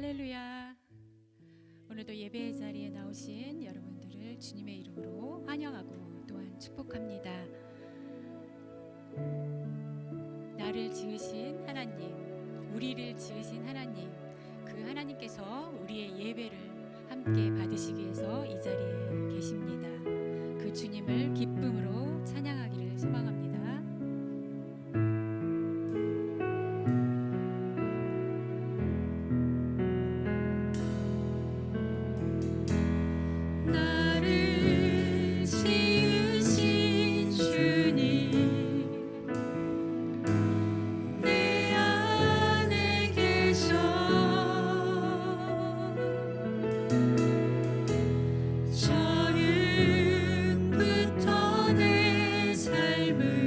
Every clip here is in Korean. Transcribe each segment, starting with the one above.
할렐루야. 오늘도 예배의 자리에 나오신 여러분들을 주님의 이름으로 환영하고 또한 축복합니다. 나를 지으신 하나님, 우리를 지으신 하나님, 그 하나님께서 우리의 예배를 함께 받으시기 위해서 이 자리에 계십니다. 그 주님을 기쁨으로 찬양하기를 소망합니다. 처음부터 내 삶을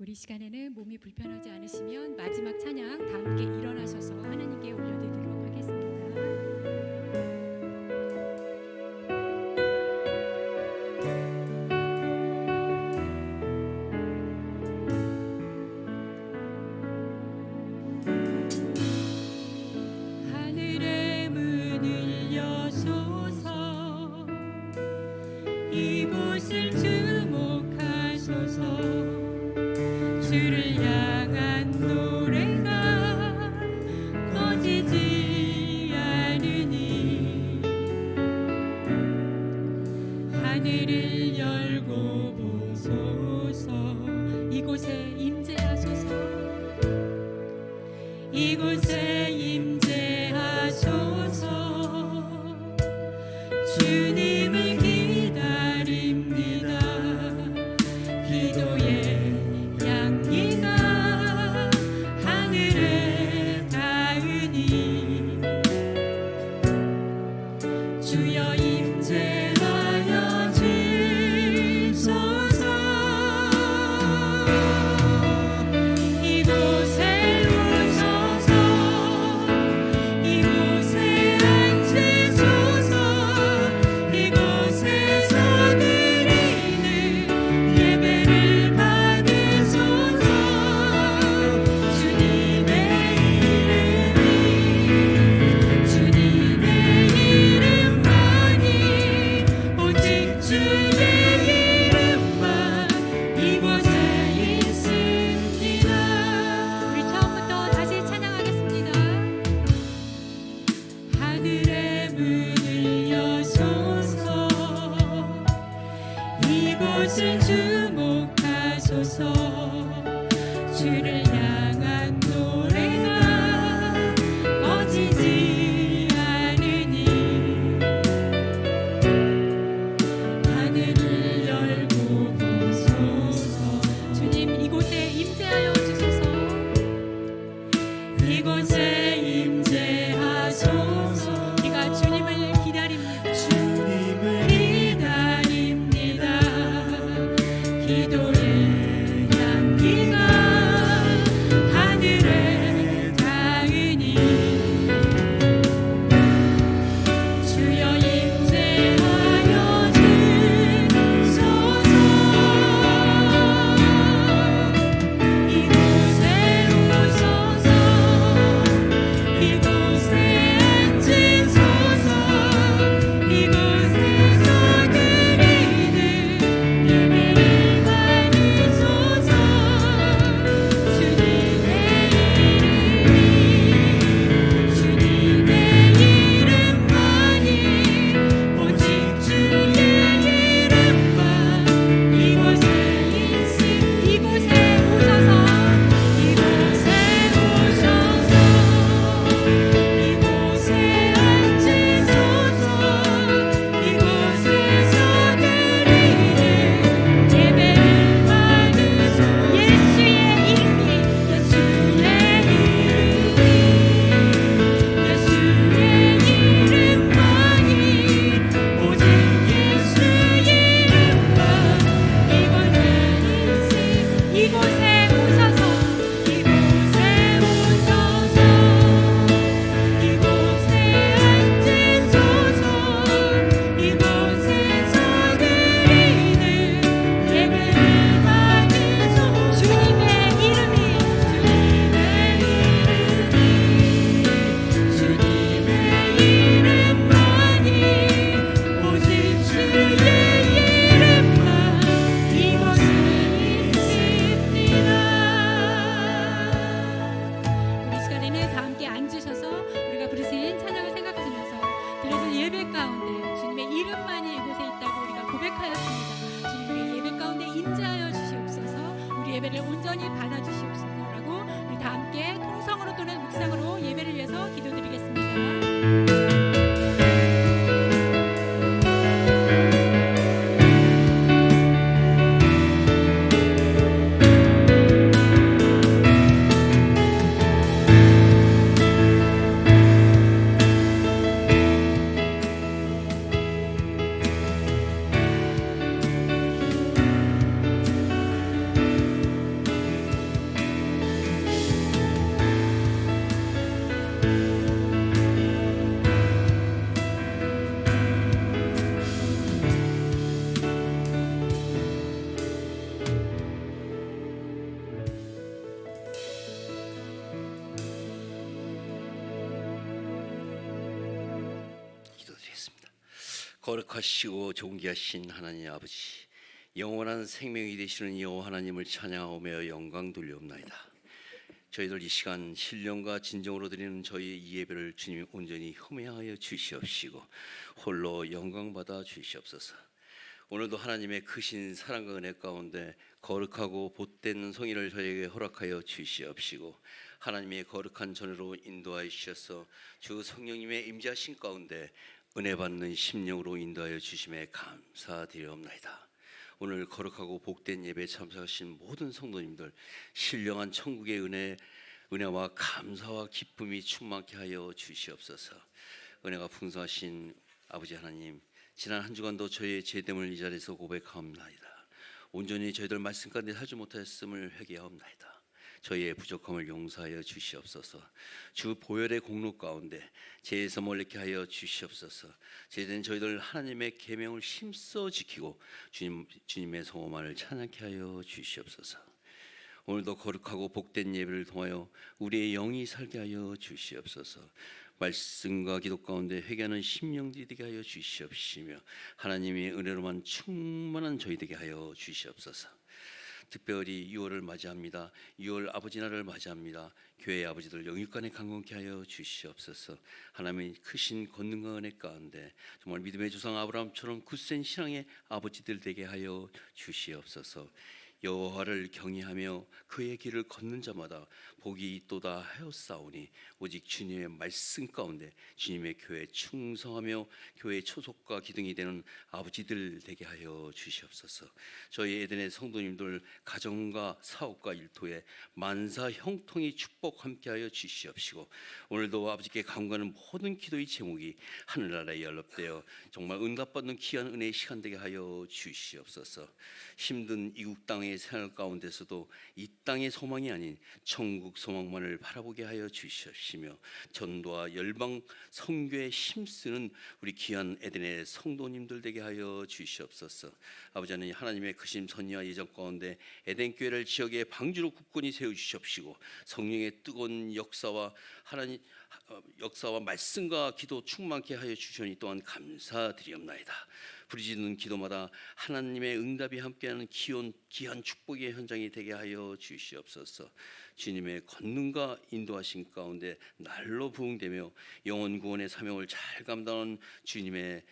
우리 시간에는 몸이 불편하지 않으시면 마지막 찬양 다 함께 일어나셔서 하나님께 올려드리도록 하겠습니다. 하늘의 문을 여소서 이곳을 주목하소서 주를 향한 노래가 꺼지지 않으니 하늘을 열고 보소서 이곳에 임재하소서 이곳에 임재하소서 주님을 기다립니다 기도의 향기가 하늘에 닿으니 주여 임재하여 주소서 이곳에 오셔서 이곳에 앉으소서 이곳에서 드리는 예배를 받으소서 주님의 이름만이 오직 주의 이름만 이곳에 있습니다. 우리 처음부터 다시 찬양하겠습니다. 하늘의 문을 여소서 이곳을 주목하소서 주를 향한 노래가 꺼지지 않으니 하늘을 열고 보소서 주님 이곳에 임재하여 주소서 이곳에 임재하소서 우리가 주님을 기다립니다 주님을 기다립니다 기도의 향기가 거룩하시고 존귀하신 하나님 아버지, 영원한 생명이 되시는 여호와 하나님을 찬양하며 영광 돌려옵나이다. 저희들 이 시간 신령과 진정으로 드리는 저희의 이 예배를 주님 온전히 흠양하여 주시옵시고 홀로 영광 받아 주시옵소서. 오늘도 하나님의 크신 사랑과 은혜 가운데 거룩하고 복된 성의를 저에게 허락하여 주시옵시고 하나님의 거룩한 전으로 인도하여 주셔서 주 성령님의 임재하신 가운데 은혜 받는 심령으로 인도하여 주심에 감사드리옵나이다. 오늘 거룩하고 복된 예배에 참석하신 모든 성도님들 신령한 천국의 은혜와 감사와 기쁨이 충만케 하여 주시옵소서. 은혜가 풍성하신 아버지 하나님, 지난 한 주간도 저희의 죄됨을 이 자리에서 고백하옵나이다. 온전히 저희들 말씀 가운데 하지 못하였음을 회개하옵나이다. 저희의 부족함을 용서하여 주시옵소서. 주 보혈의 공로 가운데 죄에서 멀리게 하여 주시옵소서. 죄된 저희들 하나님의 계명을 힘써 지키고 주님의 성호만을 찬양케 하여 주시옵소서. 오늘도 거룩하고 복된 예배를 통하여 우리의 영이 살게 하여 주시옵소서. 말씀과 기도 가운데 회개하는 심령들이 되게 하여 주시옵시며 하나님의 은혜로만 충만한 저희 되게 하여 주시옵소서. 특별히 6월을 맞이합니다. 6월 아버지 날을 맞이합니다. 교회 아버지들 영육간에 강건케 하여 주시옵소서. 하나님의 크신 권능과 은혜 가운데 정말 믿음의 조상 아브라함처럼 굳센 신앙의 아버지들 되게 하여 주시옵소서. 여호와를 경외하며 그의 길을 걷는 자마다 복이 있도다 하였사오니 오직 주님의 말씀 가운데 주님의 교회에 충성하며 교회의 초석과 기둥이 되는 아버지들 되게 하여 주시옵소서. 저희 에덴의 성도님들 가정과 사업과 일터에 만사 형통이 축복 함께하여 주시옵시고 오늘도 아버지께 간구하는 모든 기도의 제목이 하늘나라에 연락되어 정말 응답받는 귀한 은혜의 시간 되게 하여 주시옵소서. 힘든 이국 땅의 생활 가운데서도 이 땅의 소망이 아닌 천국 소망만을 바라보게 하여 주시옵시며 전도와 열방 선교에 힘쓰는 우리 귀한 에덴의 성도님들 되게 하여 주시옵소서. 아버지 하나님, 하나님의 크신 선의와 예정 가운데 에덴 교회를 지역의 방주로 굳건히 세워 주시옵시고 성령의 뜨거운 역사와 말씀과 기도 충만케 하여 주시니 또한 감사드리옵나이다. 부르짖는 기도마다 하나님의 응답이 함께하는 귀한 축복의 현장이 되게 하여 주시옵소서. 주님의 권능과 인도하신 가운데 날로 부흥되며 영혼 구원의 사명을 잘 감당하는 주님의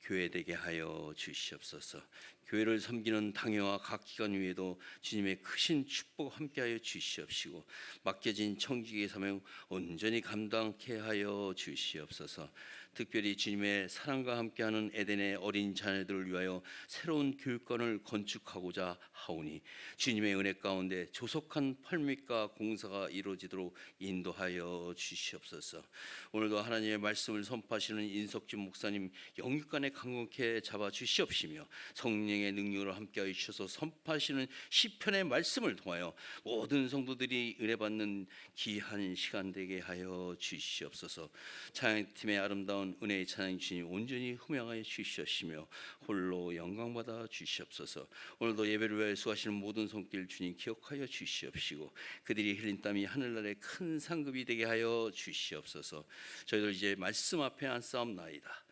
교회 되게 하여 주시옵소서. 교회를 섬기는 당회와 각 기관 위에도 주님의 크신 축복 함께하여 주시옵시고 맡겨진 청지기의 사명 온전히 감당케 하여 주시옵소서. 특별히 주님의 사랑과 함께하는 에덴의 어린 자녀들을 위하여 새로운 교육관을 건축하고자 하오니 주님의 은혜 가운데 조속한 팔밑과 공사가 이루어지도록 인도하여 주시옵소서. 오늘도 하나님의 말씀을 선포하시는 인석진 목사님 영육간에 강건케 잡아 주시옵시며 성령의 능력으로 함께하여 주셔서 선포하시는 시편의 말씀을 통하여 모든 성도들이 은혜 받는 귀한 시간 되게 하여 주시옵소서. 찬양팀의 아름다운 은혜의 찬양 주님 온전히 흠양하여 주시옵시며 홀로 영광받아 주시옵소서. 오늘도 예배를 위하여 수고하시는 모든 손길 주님 기억하여 주시옵시고 그들이 흘린 땀이 하늘나라의 큰 상급이 되게 하여 주시옵소서. 저희들 이제 말씀 앞에 앉사옵나이다.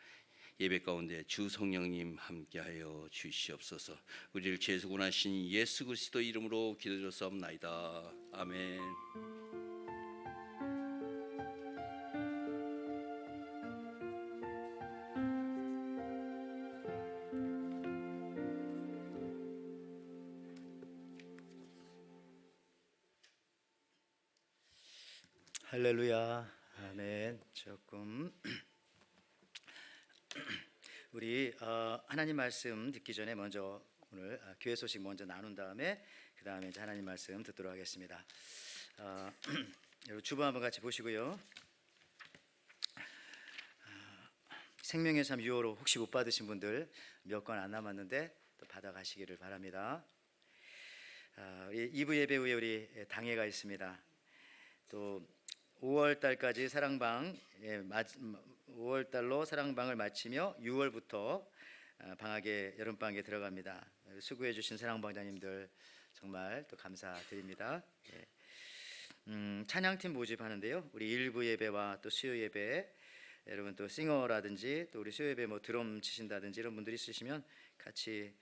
예배 가운데 주 성령님 함께하여 주시옵소서. 우리를 죄에서 구원하신 예수 그리스도 이름으로 기도드렸사옵나이다. 아멘. 할렐루야. 아멘. 조금 우리 하나님 말씀 듣기 전에 먼저 오늘 교회 소식 먼저 나눈 다음에 그 다음에 이제 하나님 말씀 듣도록 하겠습니다. 여러분 주보 한번 같이 보시고요. 생명의 삶 6월호 혹시 못 받으신 분들 몇 권 안 남았는데 또 받아가시기를 바랍니다. 2부 예배 후에 우리 당회가 있습니다. 또 5월 달까지 사랑방 5월 달로 사랑방을 마치며 6월부터 방학에 여름방학에 들어갑니다. 수고해 주신 사랑방장님들 정말 또 감사드립니다. 찬양팀 모집하는데요. 우리 일부 예배와 또 수요 예배 여러분 또 싱어라든지 또 우리 수요예배 뭐 드럼 치신다든지 이런 분들이 있으시면 같이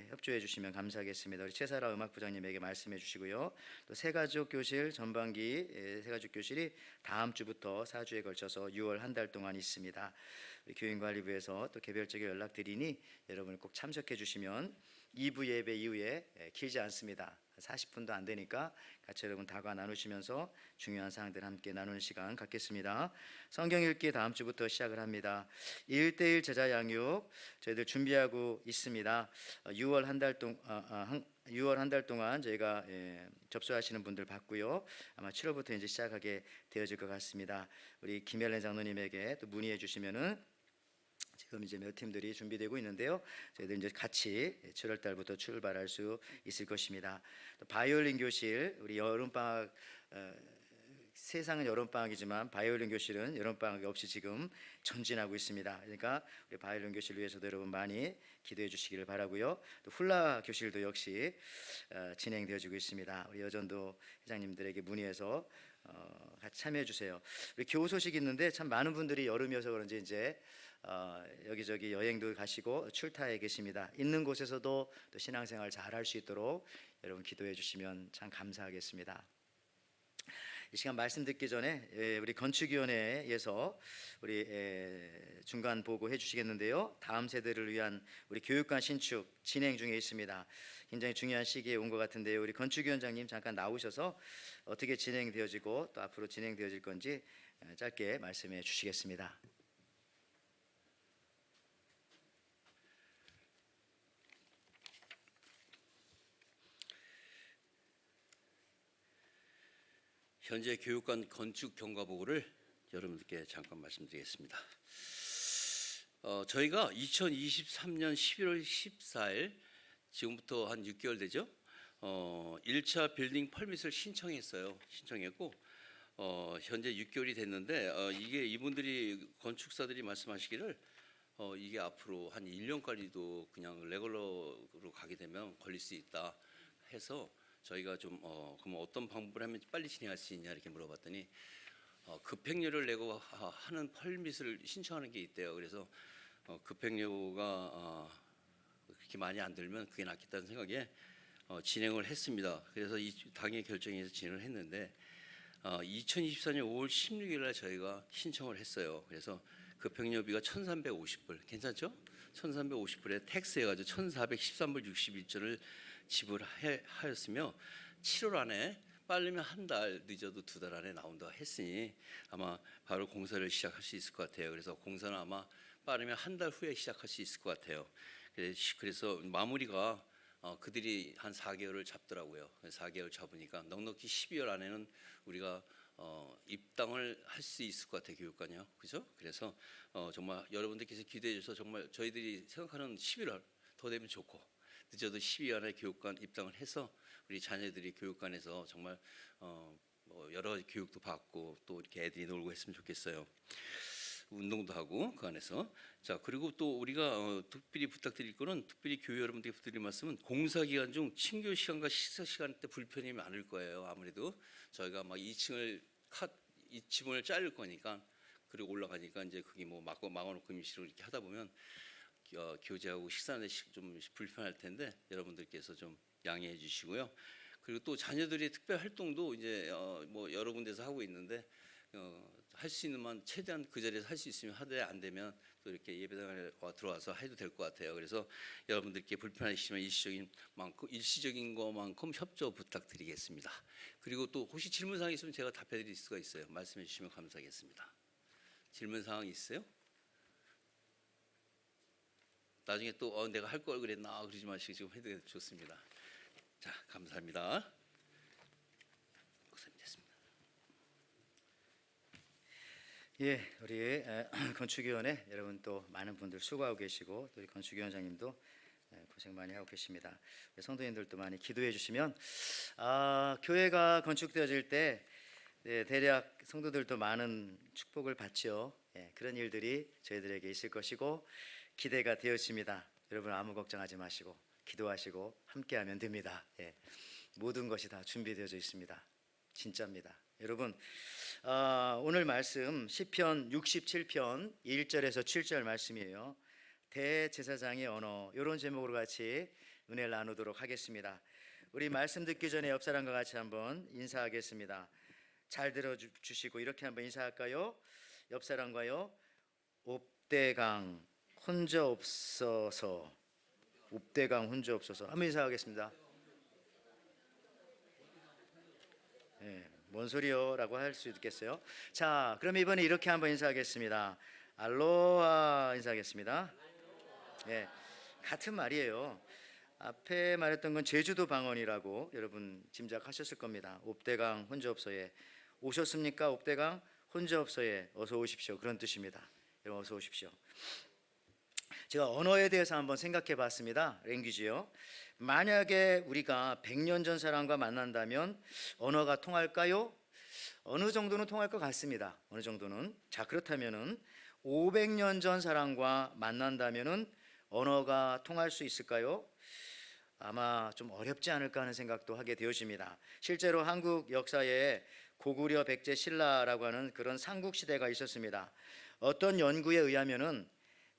협조해 주시면 감사하겠습니다. 우리 최사라 음악부장님에게 말씀해 주시고요. 또 새가족 교실 전반기 새가족 교실이 다음 주부터 4주에 걸쳐서 6월 한 달 동안 있습니다. 우리 교인관리부에서 또 개별적으로 연락드리니 여러분 꼭 참석해 주시면 2부 예배 이후에 길지 않습니다. 40분도 안 되니까 같이 여러분 다과 나누시면서 중요한 사항들 함께 나누는 시간 갖겠습니다. 성경 읽기 다음 주부터 시작을 합니다. 1대1 제자 양육 저희들 준비하고 있습니다. 6월 한 달 동안 저희가 접수하시는 분들 받고요. 아마 7월부터 이제 시작하게 되어질 것 같습니다. 우리 김열래 장로님에게 또 문의해 주시면은 지금 이제 몇 팀들이 준비되고 있는데요. 저희들 이제 같이 7월 달부터 출발할 수 있을 것입니다. 또 바이올린 교실 우리 여름 방학 세상은 여름 방학이지만 바이올린 교실은 여름 방학이 없이 지금 전진하고 있습니다. 그러니까 우리 바이올린 교실 위해서도 여러분 많이 기도해 주시기를 바라고요. 또 훌라 교실도 역시 진행되어지고 있습니다. 우리 여전도 회장님들에게 문의해서 같이 참여해 주세요. 우리 교우 소식 있는데 참 많은 분들이 여름이어서 그런지 이제 여기저기 여행도 가시고 출타해 계십니다. 있는 곳에서도 또 신앙생활 잘 할 수 있도록 여러분 기도해 주시면 참 감사하겠습니다. 이 시간 말씀 듣기 전에 우리 건축위원회에서 우리 중간 보고해 주시겠는데요. 다음 세대를 위한 우리 교육관 신축 진행 중에 있습니다. 굉장히 중요한 시기에 온 것 같은데요. 우리 건축위원장님 잠깐 나오셔서 어떻게 진행되어지고 또 앞으로 진행되어질 건지 짧게 말씀해 주시겠습니다. 현재 교육관 건축 경과 보고를 여러분들께 잠깐 말씀드리겠습니다. 저희가 2023년 11월 14일 지금부터 한 6개월 되죠. 1차 빌딩 퍼밋을 신청했어요. 신청했고 현재 6개월이 됐는데 이게 이분들이 건축사들이 말씀하시기를 이게 앞으로 한 1년까지도 그냥 레귤러로 가게 되면 걸릴 수 있다 해서 저희가 좀 그럼 어떤 방법을 하면 빨리 진행할 수 있냐 이렇게 물어봤더니 급행료를 내고 하는 퍼밋을 신청하는 게 있대요. 그래서 급행료가 그렇게 많이 안 들면 그게 낫겠다는 생각에 진행을 했습니다. 그래서 이 당의 결정에서 진행을 했는데 2024년 5월 16일 날 저희가 신청을 했어요. 그래서 급행료비가 1,350불 괜찮죠? 1,350불에 텍스 해가지고 1,413불 61전을 지불하였으며 7월 안에 빠르면 한 달 늦어도 2달 안에 나온다 했으니 아마 바로 공사를 시작할 수 있을 것 같아요. 그래서 공사는 아마 빠르면 한 달 후에 시작할 수 있을 것 같아요. 그래서 마무리가 그들이 한 4개월을 잡더라고요. 4개월 잡으니까 넉넉히 12월 안에는 우리가 입당을 할 수 있을 것 같아요. 교육관이요, 그죠? 그래서 정말 여러분들께서 기대해 주셔서 정말 저희들이 생각하는 11월 더 되면 좋고 늦어도 12월 안에 교육관 입당을 해서 우리 자녀들이 교육관에서 정말 뭐 여러 교육도 받고 또 이렇게 애들이 놀고 했으면 좋겠어요. 운동도 하고 그 안에서. 자, 그리고 또 우리가 특별히 부탁드릴 거는 특별히 교회 여러분들께 부탁드릴 말씀은 공사 기간 중 친교 시간과 식사 시간 때 불편이 많을 거예요. 아무래도 저희가 막 2층을 자를 거니까 그리고 올라가니까 이제 그게 뭐 막아놓고 임시로 이렇게 하다 보면 교제하고 식사하는 데 좀 불편할 텐데 여러분들께서 좀 양해해 주시고요. 그리고 또 자녀들의 특별 활동도 이제 뭐 여러 군데서 하고 있는데 할 수 있는 만 최대한 그 자리에서 할 수 있으면 하되 안 되면 또 이렇게 예배당에 들어와서 해도 될 것 같아요. 그래서 여러분들께 불편하시면 일시적인 것만큼 협조 부탁드리겠습니다. 그리고 또 혹시 질문 사항 있으면 제가 답해드릴 수가 있어요. 말씀해 주시면 감사하겠습니다. 질문 사항 있어요? 나중에 또 내가 할 걸 그랬나 그러지 마시고 지금 해도 좋습니다. 자, 감사합니다. 목사님 됐습니다. 예, 우리 건축위원회 여러분 또 많은 분들 수고하고 계시고 또 우리 건축위원장님도 고생 많이 하고 계십니다. 우리 성도님들도 많이 기도해 주시면 교회가 건축되어질 때 대략 성도들도 많은 축복을 받죠. 그런 일들이 저희들에게 있을 것이고 기대가 되었습니다. 여러분 아무 걱정하지 마시고 기도하시고 함께하면 됩니다. 모든 것이 다 준비되어져 있습니다. 진짜입니다. 여러분, 오늘 말씀 시편 67편 1절에서 7절 말씀이에요. 대제사장의 언어, 이런 제목으로 같이 은혜를 나누도록 하겠습니다. 우리 말씀 듣기 전에 옆 사람과 같이 한번 인사하겠습니다. 잘 들어주시고 이렇게 한번 인사할까요? 옆 사람과요. 옵대강 혼자 없어서, 옵대강 혼자 없어서 한번 인사하겠습니다. 네, 뭔 소리요? 라고 할 수 있겠어요. 자, 그럼 이번에 이렇게 한번 인사하겠습니다. 알로하 인사하겠습니다. 네, 같은 말이에요. 앞에 말했던 건 제주도 방언이라고 여러분 짐작하셨을 겁니다. 옵대강 혼자없어에 오셨습니까? 옵대강 혼자없어에 어서 오십시오, 그런 뜻입니다. 여러분 어서 오십시오. 제가 언어에 대해서 한번 생각해 봤습니다. 랭귀지요. 만약에 우리가 100년 전 사람과 만난다면 언어가 통할까요? 어느 정도는 통할 것 같습니다. 어느 정도는. 자, 그렇다면은 500년 전 사람과 만난다면은 언어가 통할 수 있을까요? 아마 좀 어렵지 않을까 하는 생각도 하게 되어집니다. 실제로 한국 역사에 고구려, 백제, 신라라고 하는 그런 삼국 시대가 있었습니다. 어떤 연구에 의하면은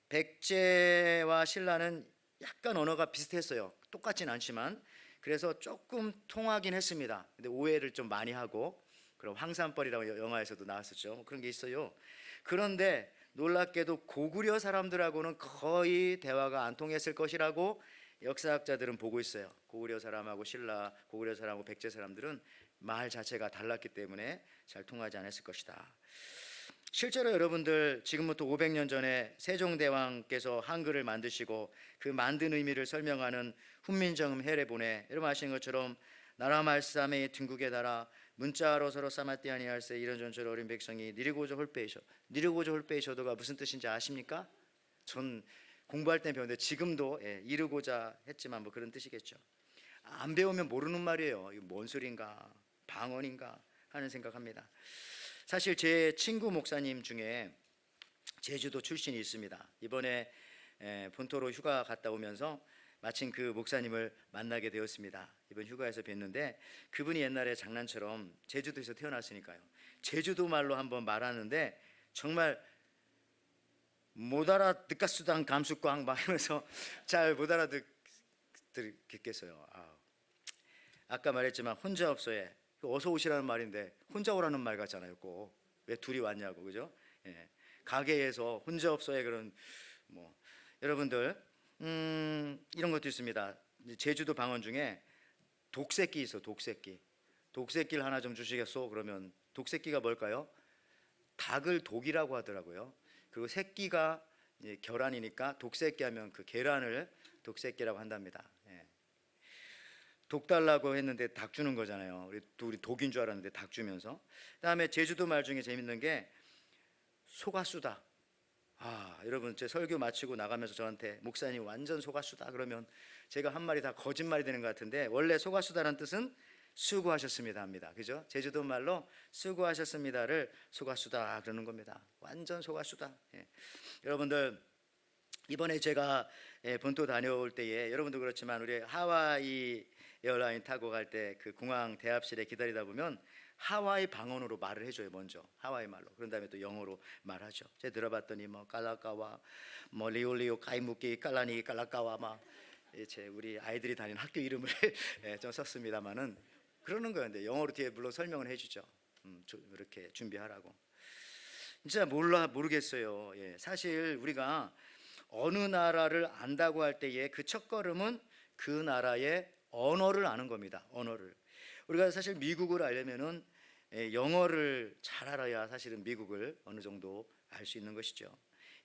백제와 신라는 약간 언어가 비슷했어요. 똑같진 않지만. 그래서 조금 통하긴 했습니다. 근데 오해를 좀 많이 하고, 그럼 황산벌이라고 영화에서도 나왔었죠. 그런 게 있어요. 그런데 놀랍게도 고구려 사람들하고는 거의 대화가 안 통했을 것이라고 역사학자들은 보고 있어요. 고구려 사람하고 신라, 고구려 사람하고 백제 사람들은 말 자체가 달랐기 때문에 잘 통하지 않았을 것이다. 실제로 여러분들 지금부터 500년 전에 세종대왕께서 한글을 만드시고 그 만든 의미를 설명하는 훈민정음 해례본에 여러분 아시는 것처럼 나라 말싸매 등국에 달아 문자로 서로 싸맞디 아니할세 이런 전철 어린 백성이 니르고저 홀빼이셔. 니르고저 홀빼이셔도가 무슨 뜻인지 아십니까? 전 공부할 때 배웠는데 지금도 이르고자 했지만 뭐 그런 뜻이겠죠. 안 배우면 모르는 말이에요. 이거 뭔 소린가, 방언인가 하는 생각합니다. 사실 제 친구 목사님 중에 제주도 출신이 있습니다. 이번에 본토로 휴가 갔다 오면서 마침 그 목사님을 만나게 되었습니다. 이번 휴가에서 뵀는데 그분이 옛날에 장난처럼 제주도에서 태어났으니까요. 제주도 말로 한번 말하는데 정말 못 알아듣겠수당 감수광 막 이러면서 잘 못 알아듣겠어요. 아까 말했지만 혼자 없어에 어서 오시라는 말인데 혼자 오라는 말 같잖아요. 꼭 왜 둘이 왔냐고, 그죠? 예. 가게에서 혼자 없어에 그런 뭐 여러분들 이런 것도 있습니다. 제주도 방언 중에 독새끼 있어. 독새끼를 하나 좀 주시겠소? 그러면 독새끼가 뭘까요? 닭을 독이라고 하더라고요. 그리고 새끼가 계란이니까 독새끼 하면 그 계란을 독새끼라고 한답니다. 예. 독 달라고 했는데 닭 주는 거잖아요. 우리 독인 줄 알았는데 닭 주면서. 그다음에 제주도 말 중에 재밌는 게 소가수다. 여러분 제 설교 마치고 나가면서 저한테 목사님 완전 소가수다 그러면 제가 한 말이 다 거짓말이 되는 것 같은데 원래 소가수다라는 뜻은 수고하셨습니다 합니다. 그죠? 제주도 말로 수고하셨습니다를 소가수다 그러는 겁니다. 완전 소가수다. 예. 여러분들 이번에 제가 본토 다녀올 때에 여러분도 그렇지만 우리 하와이 에어라인 타고 갈 때 그 공항 대합실에 기다리다 보면 하와이 방언으로 말을 해줘요. 먼저 하와이 말로. 그런 다음에 또 영어로 말하죠. 제가 들어봤더니 뭐 깔라까와 뭐 리올리오 까이무끼 깔라니 깔라까와 막 제 우리 아이들이 다니는 학교 이름을 좀 썼습니다만은 그러는 거였는데 영어로 뒤에 물론 설명을 해주죠. 이렇게 준비하라고. 진짜 모르겠어요. 예, 사실 우리가 어느 나라를 안다고 할 때에 그 첫걸음은 그 나라의 언어를 아는 겁니다. 언어를. 우리가 사실 미국을 알려면은 영어를 잘 알아야 사실은 미국을 어느 정도 알 수 있는 것이죠.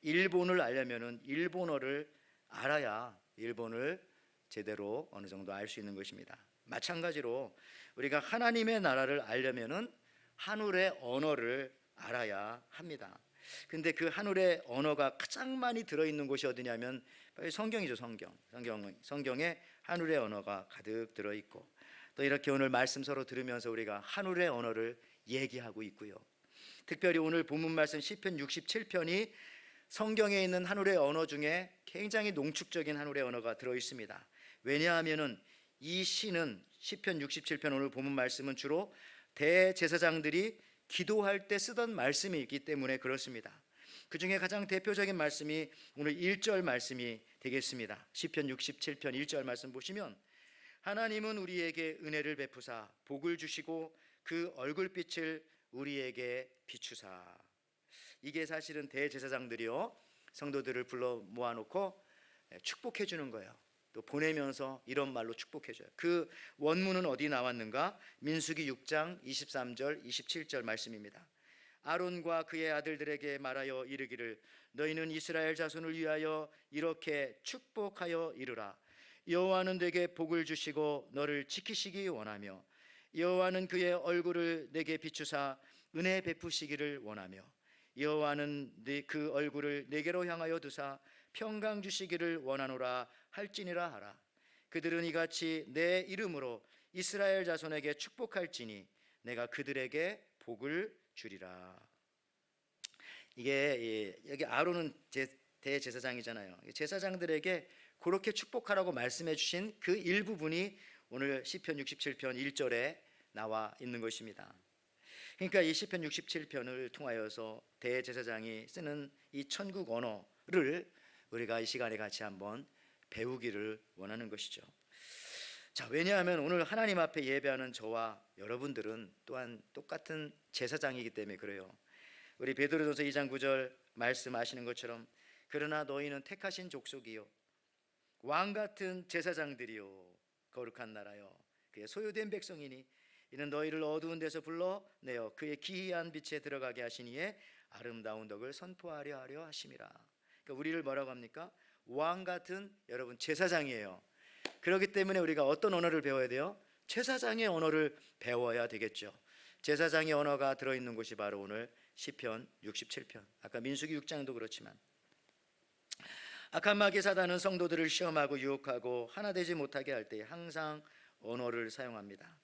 일본을 알려면은 일본어를 알아야 일본을 제대로 어느 정도 알 수 있는 것입니다. 마찬가지로 우리가 하나님의 나라를 알려면은 하늘의 언어를 알아야 합니다. 근데 그 하늘의 언어가 가장 많이 들어있는 곳이 어디냐면 성경이죠. 성경에 하늘의 언어가 가득 들어있고 또 이렇게 오늘 말씀 서로 들으면서 우리가 하늘의 언어를 얘기하고 있고요. 특별히 오늘 본문 말씀 시편 67편이 성경에 있는 하늘의 언어 중에 굉장히 농축적인 하늘의 언어가 들어있습니다. 왜냐하면은 이 시는 시편 67편 오늘 본문 말씀은 주로 대제사장들이 기도할 때 쓰던 말씀이 있기 때문에 그렇습니다. 그 중에 가장 대표적인 말씀이 오늘 1절 말씀이 되겠습니다. 시편 67편 1절 말씀 보시면 하나님은 우리에게 은혜를 베푸사 복을 주시고 그 얼굴빛을 우리에게 비추사. 이게 사실은 대제사장들이요 성도들을 불러 모아놓고 축복해 주는 거예요. 또 보내면서 이런 말로 축복해 줘요. 그 원문은 어디 나왔는가? 민수기 6장 23절 27절 말씀입니다. 아론과 그의 아들들에게 말하여 이르기를 너희는 이스라엘 자손을 위하여 이렇게 축복하여 이르라. 여호와는 내게 복을 주시고 너를 지키시기 원하며 여호와는 그의 얼굴을 내게 비추사 은혜 베푸시기를 원하며 여호와는 그 얼굴을 내게로 향하여 두사 평강 주시기를 원하노라 할지니라 하라. 그들은 이같이 내 이름으로 이스라엘 자손에게 축복할지니 내가 그들에게 복을 주리라. 이게 여기 아론은 대제사장이잖아요. 제사장들에게 그렇게 축복하라고 말씀해 주신 그 일부분이 오늘 시편 67편 1절에 나와 있는 것입니다. 그러니까 이 시편 67편을 통하여서 대제사장이 쓰는 이 천국 언어를 우리가 이 시간에 같이 한번 배우기를 원하는 것이죠. 자, 왜냐하면 오늘 하나님 앞에 예배하는 저와 여러분들은 또한 똑같은 제사장이기 때문에 그래요. 우리 베드로전서 2장 9절 말씀하시는 것처럼 그러나 너희는 택하신 족속이요 왕 같은 제사장들이요 거룩한 나라요 그의 소유된 백성이니 이는 너희를 어두운 데서 불러내어 그의 기이한 빛에 들어가게 하시니에 아름다운 덕을 선포하려 하려 하심이라. 그러니까 우리를 뭐라고 합니까? 왕 같은 여러분 제사장이에요. 그렇기 때문에 우리가 어떤 언어를 배워야 돼요? 제사장의 언어를 배워야 되겠죠. 제사장의 언어가 들어있는 곳이 바로 오늘 시편 67편, 아까 민수기 6장도 그렇지만 악한 마귀 사단은 성도들을 시험하고 유혹하고 하나 되지 못하게 할 때 항상 언어를 사용합니다.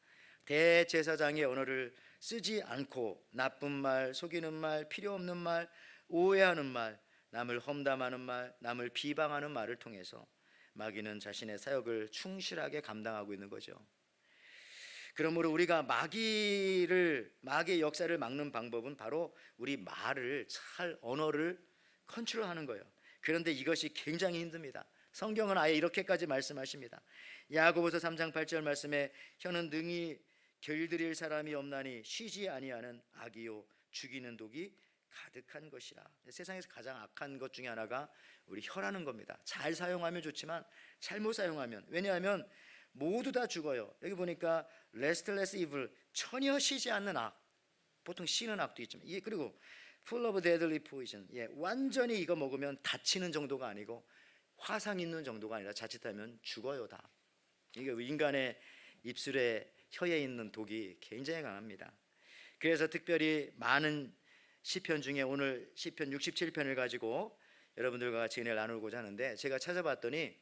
대제사장의 언어를 쓰지 않고 나쁜 말, 속이는 말, 필요 없는 말, 오해하는 말, 남을 험담하는 말, 남을 비방하는 말을 통해서 마귀는 자신의 사역을 충실하게 감당하고 있는 거죠. 그러므로 우리가 마귀의 역사를 막는 방법은 바로 우리 말을 잘 언어를 컨트롤하는 거예요. 그런데 이것이 굉장히 힘듭니다. 성경은 아예 이렇게까지 말씀하십니다. 야고보서 3장 8절 말씀에 혀는 능히 길들일 사람이 없나니 쉬지 아니하는 악이요 죽이는 독이 가득한 것이라. 세상에서 가장 악한 것 중에 하나가 우리 혀라는 겁니다. 잘 사용하면 좋지만 잘못 사용하면, 왜냐하면 모두 다 죽어요. 여기 보니까 restless evil, 전혀 쉬지 않는 악, 보통 쉬는 악도 있지만 그리고 full of deadly poison, 완전히 이거 먹으면 다치는 정도가 아니고 화상 있는 정도가 아니라 자칫하면 죽어요 다. 이게 인간의 입술에 혀에 있는 독이 굉장히 강합니다. 그래서 특별히 많은 시편 중에 오늘 시편 67편을 가지고 여러분들과 같이 은혜를 나누고자 하는데, 제가 찾아봤더니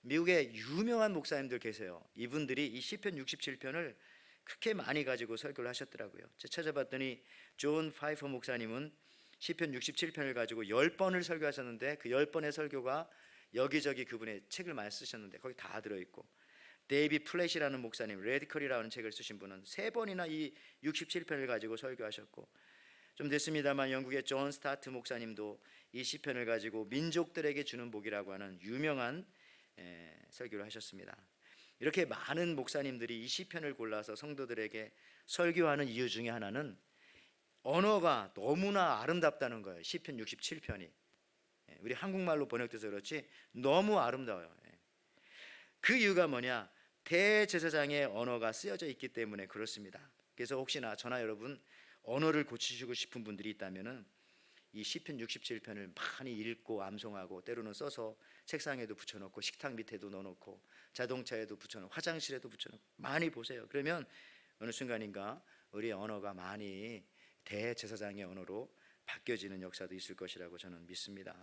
미국에 유명한 목사님들 계세요. 이분들이 이 시편 67편을 그렇게 많이 가지고 설교를 하셨더라고요. 제가 찾아봤더니 존 파이퍼 목사님은 시편 67편을 가지고 10번을 설교하셨는데 그 10번의 설교가 여기저기 그분의 책을 많이 쓰셨는데 거기 다 들어있고, 데이비 플랫이라는 목사님, 레디컬이라는 책을 쓰신 분은 3번이나 이 67편을 가지고 설교하셨고, 좀 됐습니다만 영국의 존 스타트 목사님도 이 시편을 가지고 민족들에게 주는 복이라고 하는 유명한 설교를 하셨습니다. 이렇게 많은 목사님들이 이 시편을 골라서 성도들에게 설교하는 이유 중에 하나는 언어가 너무나 아름답다는 거예요. 시편 67편이 우리 한국말로 번역돼서 그렇지 너무 아름다워요. 그 이유가 뭐냐? 대제사장의 언어가 쓰여져 있기 때문에 그렇습니다. 그래서 혹시나 저나 여러분 언어를 고치시고 싶은 분들이 있다면은 이 시편 67편을 많이 읽고 암송하고 때로는 써서 책상에도 붙여놓고 식탁 밑에도 넣어놓고 자동차에도 붙여놓고 화장실에도 붙여놓고 많이 보세요. 그러면 어느 순간인가 우리의 언어가 많이 대제사장의 언어로 바뀌어지는 역사도 있을 것이라고 저는 믿습니다.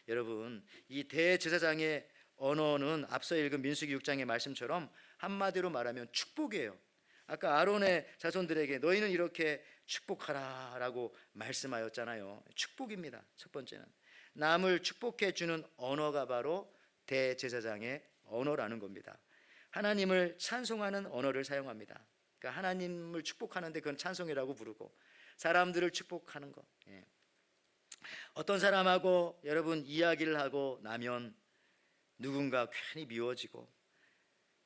여러분, 이 대제사장의 언어는 앞서 읽은 민수기 6장의 말씀처럼 한마디로 말하면 축복이에요. 아까 아론의 자손들에게 너희는 이렇게 축복하라라고 말씀하였잖아요. 축복입니다. 첫 번째는 남을 축복해 주는 언어가 바로 대제사장의 언어라는 겁니다. 하나님을 찬송하는 언어를 사용합니다. 그러니까 하나님을 축복하는데 그건 찬송이라고 부르고, 사람들을 축복하는 거. 예. 어떤 사람하고 여러분 이야기를 하고 나면 누군가 괜히 미워지고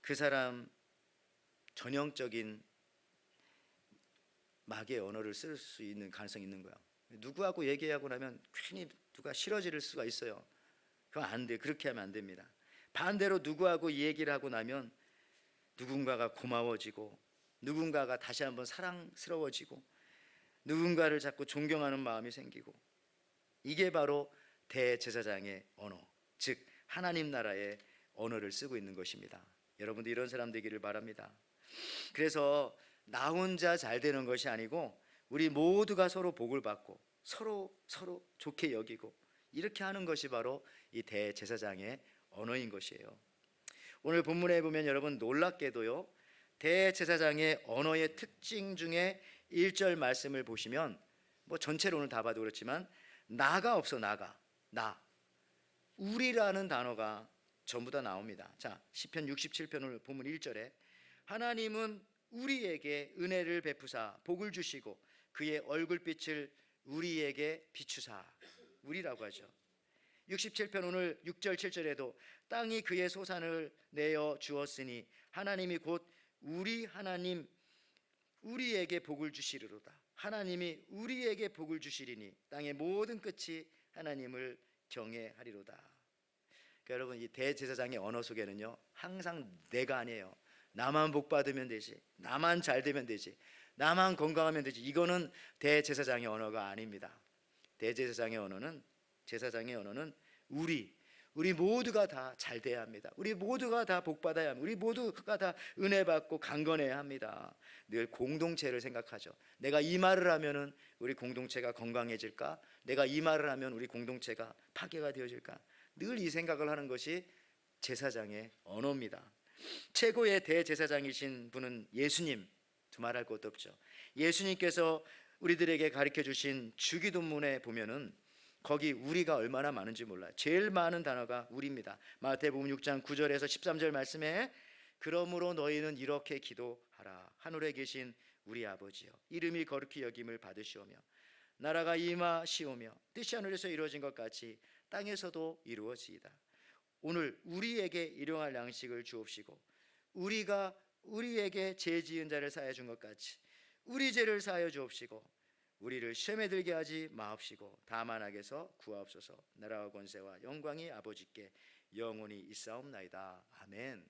그 사람 전형적인 마귀의 언어를 쓸 수 있는 가능성이 있는 거야. 누구하고 얘기하고 나면 괜히 누가 싫어질 수가 있어요. 그건 안 돼. 그렇게 하면 안 됩니다. 반대로 누구하고 얘기를 하고 나면 누군가가 고마워지고 누군가가 다시 한번 사랑스러워지고 누군가를 자꾸 존경하는 마음이 생기고, 이게 바로 대제사장의 언어, 즉 하나님 나라의 언어를 쓰고 있는 것입니다. 여러분도 이런 사람 되기를 바랍니다. 그래서 나 혼자 잘 되는 것이 아니고 우리 모두가 서로 복을 받고 서로 좋게 여기고 이렇게 하는 것이 바로 이 대제사장의 언어인 것이에요. 오늘 본문에 보면 여러분 놀랍게도요, 대제사장의 언어의 특징 중에 1절 말씀을 보시면 뭐 전체로 오늘 다 봐도 그렇지만 나가 없어. 나 우리라는 단어가 전부 다 나옵니다. 자, 시편 67편 오늘 본문 1절에 하나님은 우리에게 은혜를 베푸사 복을 주시고 그의 얼굴빛을 우리에게 비추사, 우리라고 하죠. 67편 오늘 6절 7절에도 땅이 그의 소산을 내어 주었으니 하나님이 곧 우리 하나님 우리에게 복을 주시리로다. 하나님이 우리에게 복을 주시리니 땅의 모든 끝이 하나님을 경외하리로다. 그러니까 여러분 이 대제사장의 언어 속에는요 항상 내가 아니에요. 나만 복 받으면 되지, 나만 잘 되면 되지, 나만 건강하면 되지. 이거는 대제사장의 언어가 아닙니다. 대제사장의 언어는, 제사장의 언어는 우리 모두가 다 잘 돼야 합니다. 우리 모두가 다 복 받아야 합니다. 우리 모두가 다 은혜 받고 강건해야 합니다. 늘 공동체를 생각하죠. 내가 이 말을 하면은 우리 공동체가 건강해질까? 내가 이 말을 하면 우리 공동체가 파괴가 되어질까? 늘 이 생각을 하는 것이 제사장의 언어입니다. 최고의 대제사장이신 분은 예수님, 두말할 것도 없죠. 예수님께서 우리들에게 가르쳐 주신 주기도문에 보면은 거기 우리가 얼마나 많은지 몰라요. 제일 많은 단어가 우리입니다. 마태복음 6장 9절에서 13절 말씀에 그러므로 너희는 이렇게 기도하라. 하늘에 계신 우리 아버지여, 이름이 거룩히 여김을 받으시오며 나라가 임하시오며 뜻이 하늘에서 이루어진 것 같이 땅에서도 이루어지이다. 오늘 우리에게 일용할 양식을 주옵시고 우리가 우리에게 죄 지은 자를 사하여 준 것 같이 우리 죄를 사하여 주옵시고 우리를 시험에 들게 하지 마옵시고 다만 악에서 구하옵소서. 나라와 권세와 영광이 아버지께 영원히 있사옵나이다. 아멘.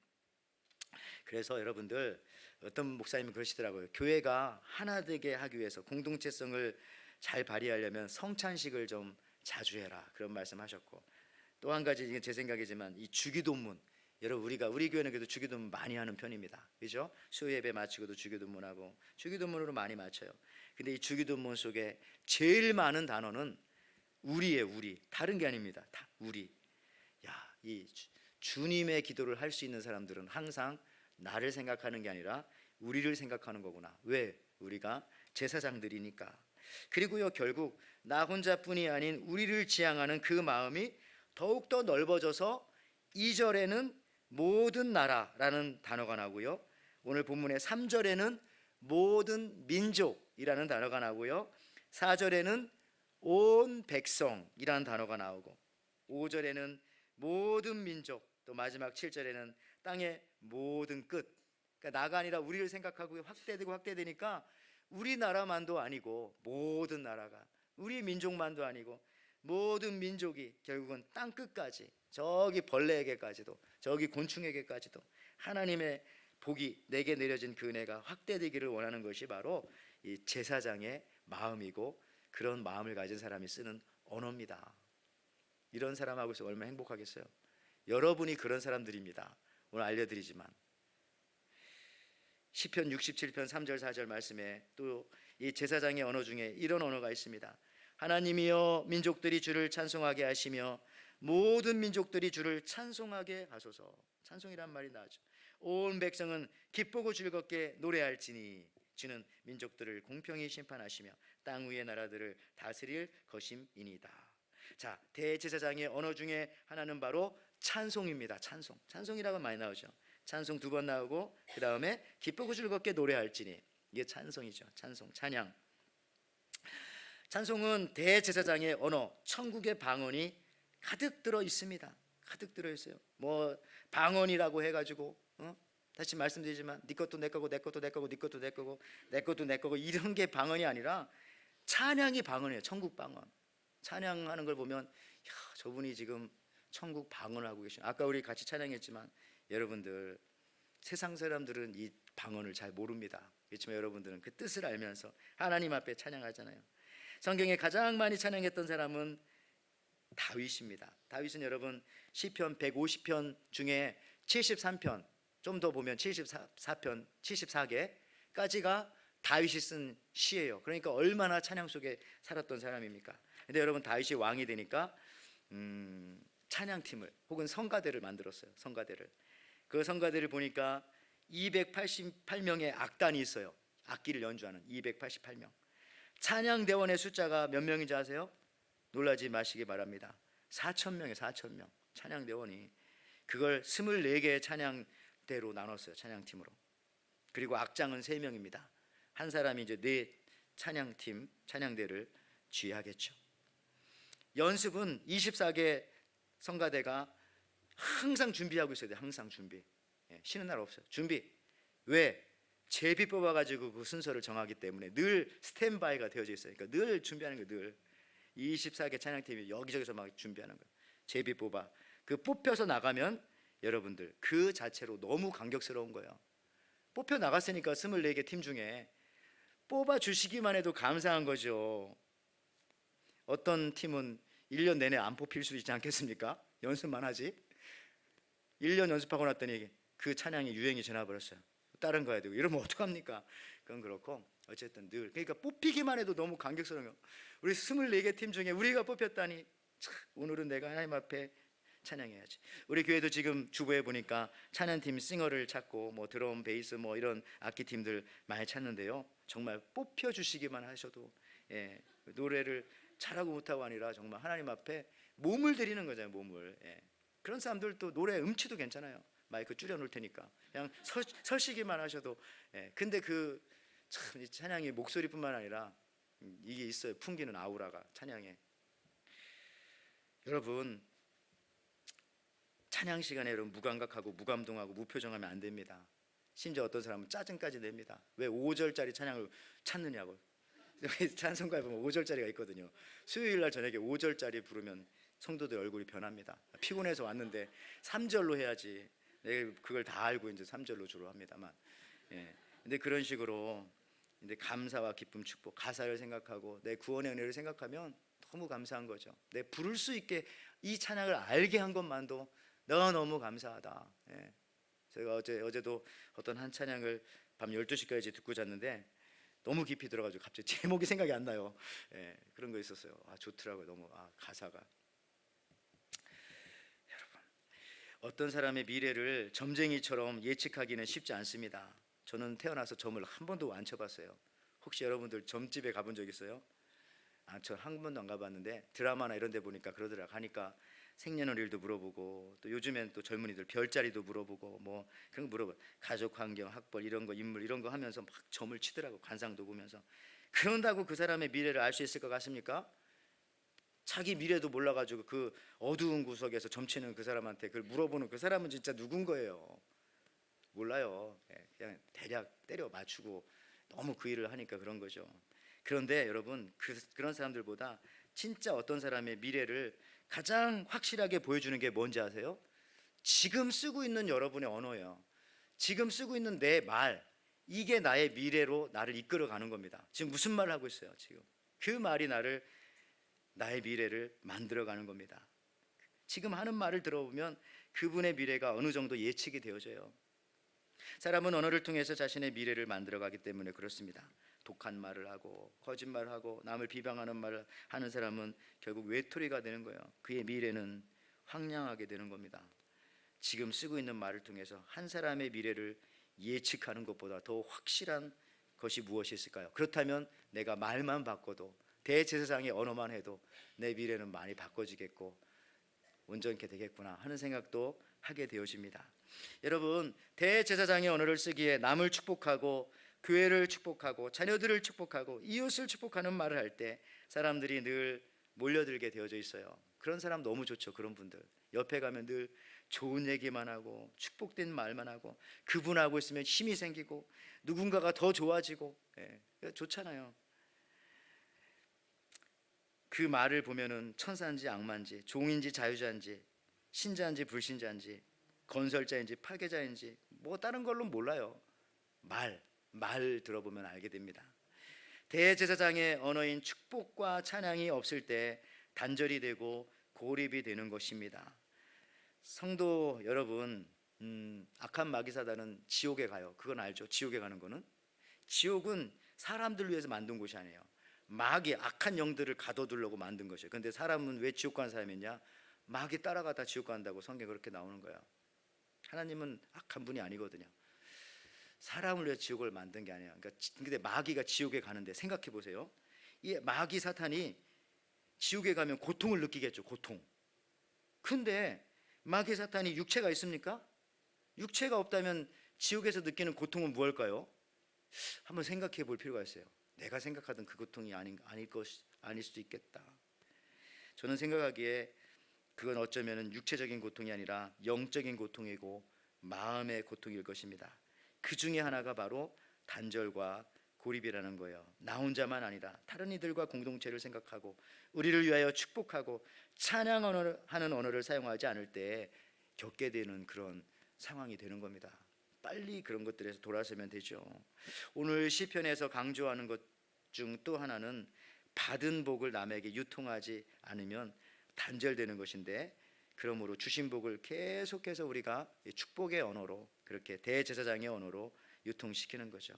그래서 여러분들 어떤 목사님이 그러시더라고요. 교회가 하나 되게 하기 위해서 공동체성을 잘 발휘하려면 성찬식을 좀 자주 해라, 그런 말씀하셨고, 또 한 가지, 이건 제 생각이지만 이 주기도문, 여러분 우리 교회는 그래도 주기도문 많이 하는 편입니다. 그죠? 수요예배 마치고도 주기도문하고 주기도문으로 많이 마쳐요. 근데 이 주기도문 속에 제일 많은 단어는 우리예요. 우리. 다른 게 아닙니다. 다 우리. 야, 이 주님의 기도를 할 수 있는 사람들은 항상 나를 생각하는 게 아니라 우리를 생각하는 거구나. 왜? 우리가 제사장들이니까. 그리고요, 결국 나 혼자뿐이 아닌 우리를 지향하는 그 마음이 더욱더 넓어져서 2절에는 모든 나라라는 단어가 나오고요, 오늘 본문의 3절에는 모든 민족이라는 단어가 나오고요, 4절에는 온 백성이라는 단어가 나오고 5절에는 모든 민족, 또 마지막 7절에는 땅의 모든 끝. 그러니까 나가 아니라 우리를 생각하고 확대되니까 우리나라만도 아니고 모든 나라가, 우리 민족만도 아니고 모든 민족이 결국은 땅 끝까지, 저기 벌레에게까지도, 저기 곤충에게까지도 하나님의 복이 내게 내려진 그 은혜가 확대되기를 원하는 것이 바로 이 제사장의 마음이고, 그런 마음을 가진 사람이 쓰는 언어입니다. 이런 사람하고 있어 얼마나 행복하겠어요. 여러분이 그런 사람들입니다. 오늘 알려드리지만 시편 67편 3절 4절 말씀에 또 이 제사장의 언어 중에 이런 언어가 있습니다. 하나님이여 민족들이 주를 찬송하게 하시며 모든 민족들이 주를 찬송하게 하소서. 찬송이란 말이 나오죠. 온 백성은 기쁘고 즐겁게 노래할지니 주는 민족들을 공평히 심판하시며 땅 위의 나라들을 다스릴 것임이니이다. 자, 대제사장의 언어 중에 하나는 바로 찬송입니다. 찬송이라고 많이 나오죠. 찬송 2번 나오고 그 다음에 기쁘고 즐겁게 노래할지니, 이게 찬송이죠. 찬송, 찬양. 찬송은 대제사장의 언어, 천국의 방언이 가득 들어 있습니다. 가득 들어 있어요. 뭐 방언이라고 해가지고 다시 말씀드리지만 네 것도 내 거고 내 것도 내 거고 네 것도 내 거고 내 것도 내 거고 이런 게 방언이 아니라 찬양이 방언이에요. 천국 방언. 찬양하는 걸 보면 야, 저분이 지금 천국 방언을 하고 계시네. 아까 우리 같이 찬양했지만 여러분들 세상 사람들은 이 방언을 잘 모릅니다. 그렇지만 여러분들은 그 뜻을 알면서 하나님 앞에 찬양하잖아요. 성경에 가장 많이 찬양했던 사람은 다윗입니다. 다윗은 여러분 시편 150편 중에 73편, 좀 더 보면 74편, 74개까지가 다윗이 쓴 시예요. 그러니까 얼마나 찬양 속에 살았던 사람입니까? 근데 여러분 다윗이 왕이 되니까 찬양팀을 혹은 성가대를 만들었어요. 성가대를. 그 성가대를 보니까 288명의 악단이 있어요. 악기를 연주하는 288명. 찬양대원의 숫자가 몇 명인지 아세요? 놀라지 마시기 바랍니다. 4,000명이에요. 4,000명. 찬양대원이 그걸 24개의 찬양대로 나눴어요. 찬양팀으로. 그리고 악장은 3명입니다. 한 사람이 이제 4 찬양팀, 찬양대를 지휘하겠죠. 연습은 24개 성가대가 항상 준비하고 있어야 돼요. 항상 준비. 쉬는 날 없어요. 준비. 왜? 제비 뽑아가지고 그 순서를 정하기 때문에 늘 스탠바이가 되어져 있어요. 그러니까 늘 준비하는 거예요. 늘 24개 찬양팀이 여기저기서 막 준비하는 거예요. 제비 뽑아. 그 뽑혀서 나가면 여러분들 그 자체로 너무 감격스러운 거예요. 뽑혀 나갔으니까 24개 팀 중에 뽑아 주시기만 해도 감사한 거죠. 어떤 팀은 1년 내내 안 뽑힐 수도 있지 않겠습니까? 연습만 하지. 1년 연습하고 났더니 그 찬양이 유행이 지나버렸어요. 다른 거 해야 되고 이러면 어떡합니까? 그건 그렇고 어쨌든 늘 그러니까 뽑히기만 해도 너무 감격스러운 거. 우리 24개 팀 중에 우리가 뽑혔다니 참, 오늘은 내가 하나님 앞에 찬양해야지. 우리 교회도 지금 주부에 보니까 찬양팀 싱어를 찾고 뭐 드럼, 베이스 뭐 이런 악기 팀들 많이 찾는데요. 정말 뽑혀 주시기만 하셔도 노래를 잘하고 못하고 아니라 정말 하나님 앞에 몸을 드리는 거잖아요. 몸을. 그런 사람들도 노래 음치도 괜찮아요. 마이크 줄여 놓을 테니까 그냥 서시기만 하셔도. 근데 그 참 찬양이 목소리뿐만 아니라 이게 있어요. 풍기는 아우라가 찬양에. 여러분 찬양 시간에 여러분 무감각하고 무감동하고 무표정하면 안 됩니다. 심지어 어떤 사람은 짜증까지 냅니다. 왜 5절짜리 찬양을 찾느냐고. 찬송가에 보면 5절짜리가 있거든요. 수요일 날 저녁에 5절짜리 부르면 성도들 얼굴이 변합니다. 피곤해서 왔는데 3절로 해야지. 내가 그걸 다 알고 이제 3절로 주로 합니다만. 근데 그런 식으로 근데 감사와 기쁨, 축복, 가사를 생각하고 내 구원의 은혜를 생각하면 너무 감사한 거죠. 내 부를 수 있게 이 찬양을 알게 한 것만도 너무 감사하다. 제가 어제도 어떤 한 찬양을 밤 12시까지 듣고 잤는데 너무 깊이 들어가지고 갑자기 제목이 생각이 안 나요. 그런 거 있었어요. 좋더라고요. 너무 가사가. 여러분 어떤 사람의 미래를 점쟁이처럼 예측하기는 쉽지 않습니다. 저는 태어나서 점을 한 번도 안 쳐봤어요. 혹시 여러분들 점집에 가본 적 있어요? 저 한 번도 안 가봤는데 드라마나 이런 데 보니까 그러더라. 가니까 생년월일도 물어보고 또 요즘엔 또 젊은이들 별자리도 물어보고 뭐 그런 거 물어봐. 가족 환경, 학벌 이런 거 인물 이런 거 하면서 막 점을 치더라고. 관상도 보면서. 그런다고 그 사람의 미래를 알 수 있을 것 같습니까? 자기 미래도 몰라가지고 그 어두운 구석에서 점치는 그 사람한테 그걸 물어보는 그 사람은 진짜 누군 거예요? 몰라요. 그냥 대략 때려 맞추고 너무 그 일을 하니까 그런 거죠. 그런데 여러분 그런 사람들보다 진짜 어떤 사람의 미래를 가장 확실하게 보여주는 게 뭔지 아세요? 지금 쓰고 있는 여러분의 언어예요. 지금 쓰고 있는 내 말, 이게 나의 미래로 나를 이끌어가는 겁니다. 지금 무슨 말을 하고 있어요? 지금 그 말이 나의 미래를 만들어가는 겁니다. 지금 하는 말을 들어보면 그분의 미래가 어느 정도 예측이 되어져요. 사람은 언어를 통해서 자신의 미래를 만들어가기 때문에 그렇습니다. 독한 말을 하고 거짓말을 하고 남을 비방하는 말을 하는 사람은 결국 외톨이가 되는 거예요. 그의 미래는 황량하게 되는 겁니다. 지금 쓰고 있는 말을 통해서 한 사람의 미래를 예측하는 것보다 더 확실한 것이 무엇이 있을까요? 그렇다면 내가 말만 바꿔도 대제사장의 언어만 해도 내 미래는 많이 바꿔지겠고 온전케 되겠구나 하는 생각도 하게 되어집니다. 여러분, 대제사장의 언어를 쓰기에 남을 축복하고 교회를 축복하고 자녀들을 축복하고 이웃을 축복하는 말을 할 때 사람들이 늘 몰려들게 되어져 있어요. 그런 사람 너무 좋죠. 그런 분들 옆에 가면 늘 좋은 얘기만 하고 축복된 말만 하고 그분하고 있으면 힘이 생기고 누군가가 더 좋아지고, 좋잖아요. 그 말을 보면은 천사인지 악마인지 종인지 자유자인지 신자인지 불신자인지 건설자인지 파괴자인지 뭐 다른 걸로 몰라요. 말 들어보면 알게 됩니다. 대제사장의 언어인 축복과 찬양이 없을 때 단절이 되고 고립이 되는 것입니다. 성도 여러분, 악한 마귀사단은 지옥에 가요. 그건 알죠? 지옥에 가는 거는, 지옥은 사람들 위해서 만든 곳이 아니에요. 마귀, 악한 영들을 가둬두려고 만든 것이에요. 그런데 사람은 왜 지옥 가는 사람이냐? 마귀 따라가다 지옥 간다고 성경에 그렇게 나오는 거예요. 하나님은 악한 분이 아니거든요. 사람을 위해 지옥을 만든 게 아니에요. 그러니까 근데 마귀가 지옥에 가는데 생각해 보세요. 이 마귀 사탄이 지옥에 가면 고통을 느끼겠죠. 고통. 근데 마귀 사탄이 육체가 있습니까? 육체가 없다면 지옥에서 느끼는 고통은 무엇일까요? 한번 생각해 볼 필요가 있어요. 내가 생각하던 그 고통이 아닐 수도 있겠다. 저는 생각하기에 그건 어쩌면 육체적인 고통이 아니라 영적인 고통이고 마음의 고통일 것입니다. 그 중에 하나가 바로 단절과 고립이라는 거예요. 나 혼자만 아니라 다른 이들과 공동체를 생각하고 우리를 위하여 축복하고 찬양하는 언어를 사용하지 않을 때 겪게 되는 그런 상황이 되는 겁니다. 빨리 그런 것들에서 돌아서면 되죠. 오늘 시편에서 강조하는 것 중 또 하나는 받은 복을 남에게 유통하지 않으면 단절되는 것인데, 그러므로 주신 복을 계속해서 우리가 축복의 언어로, 그렇게 대제사장의 언어로 유통시키는 거죠.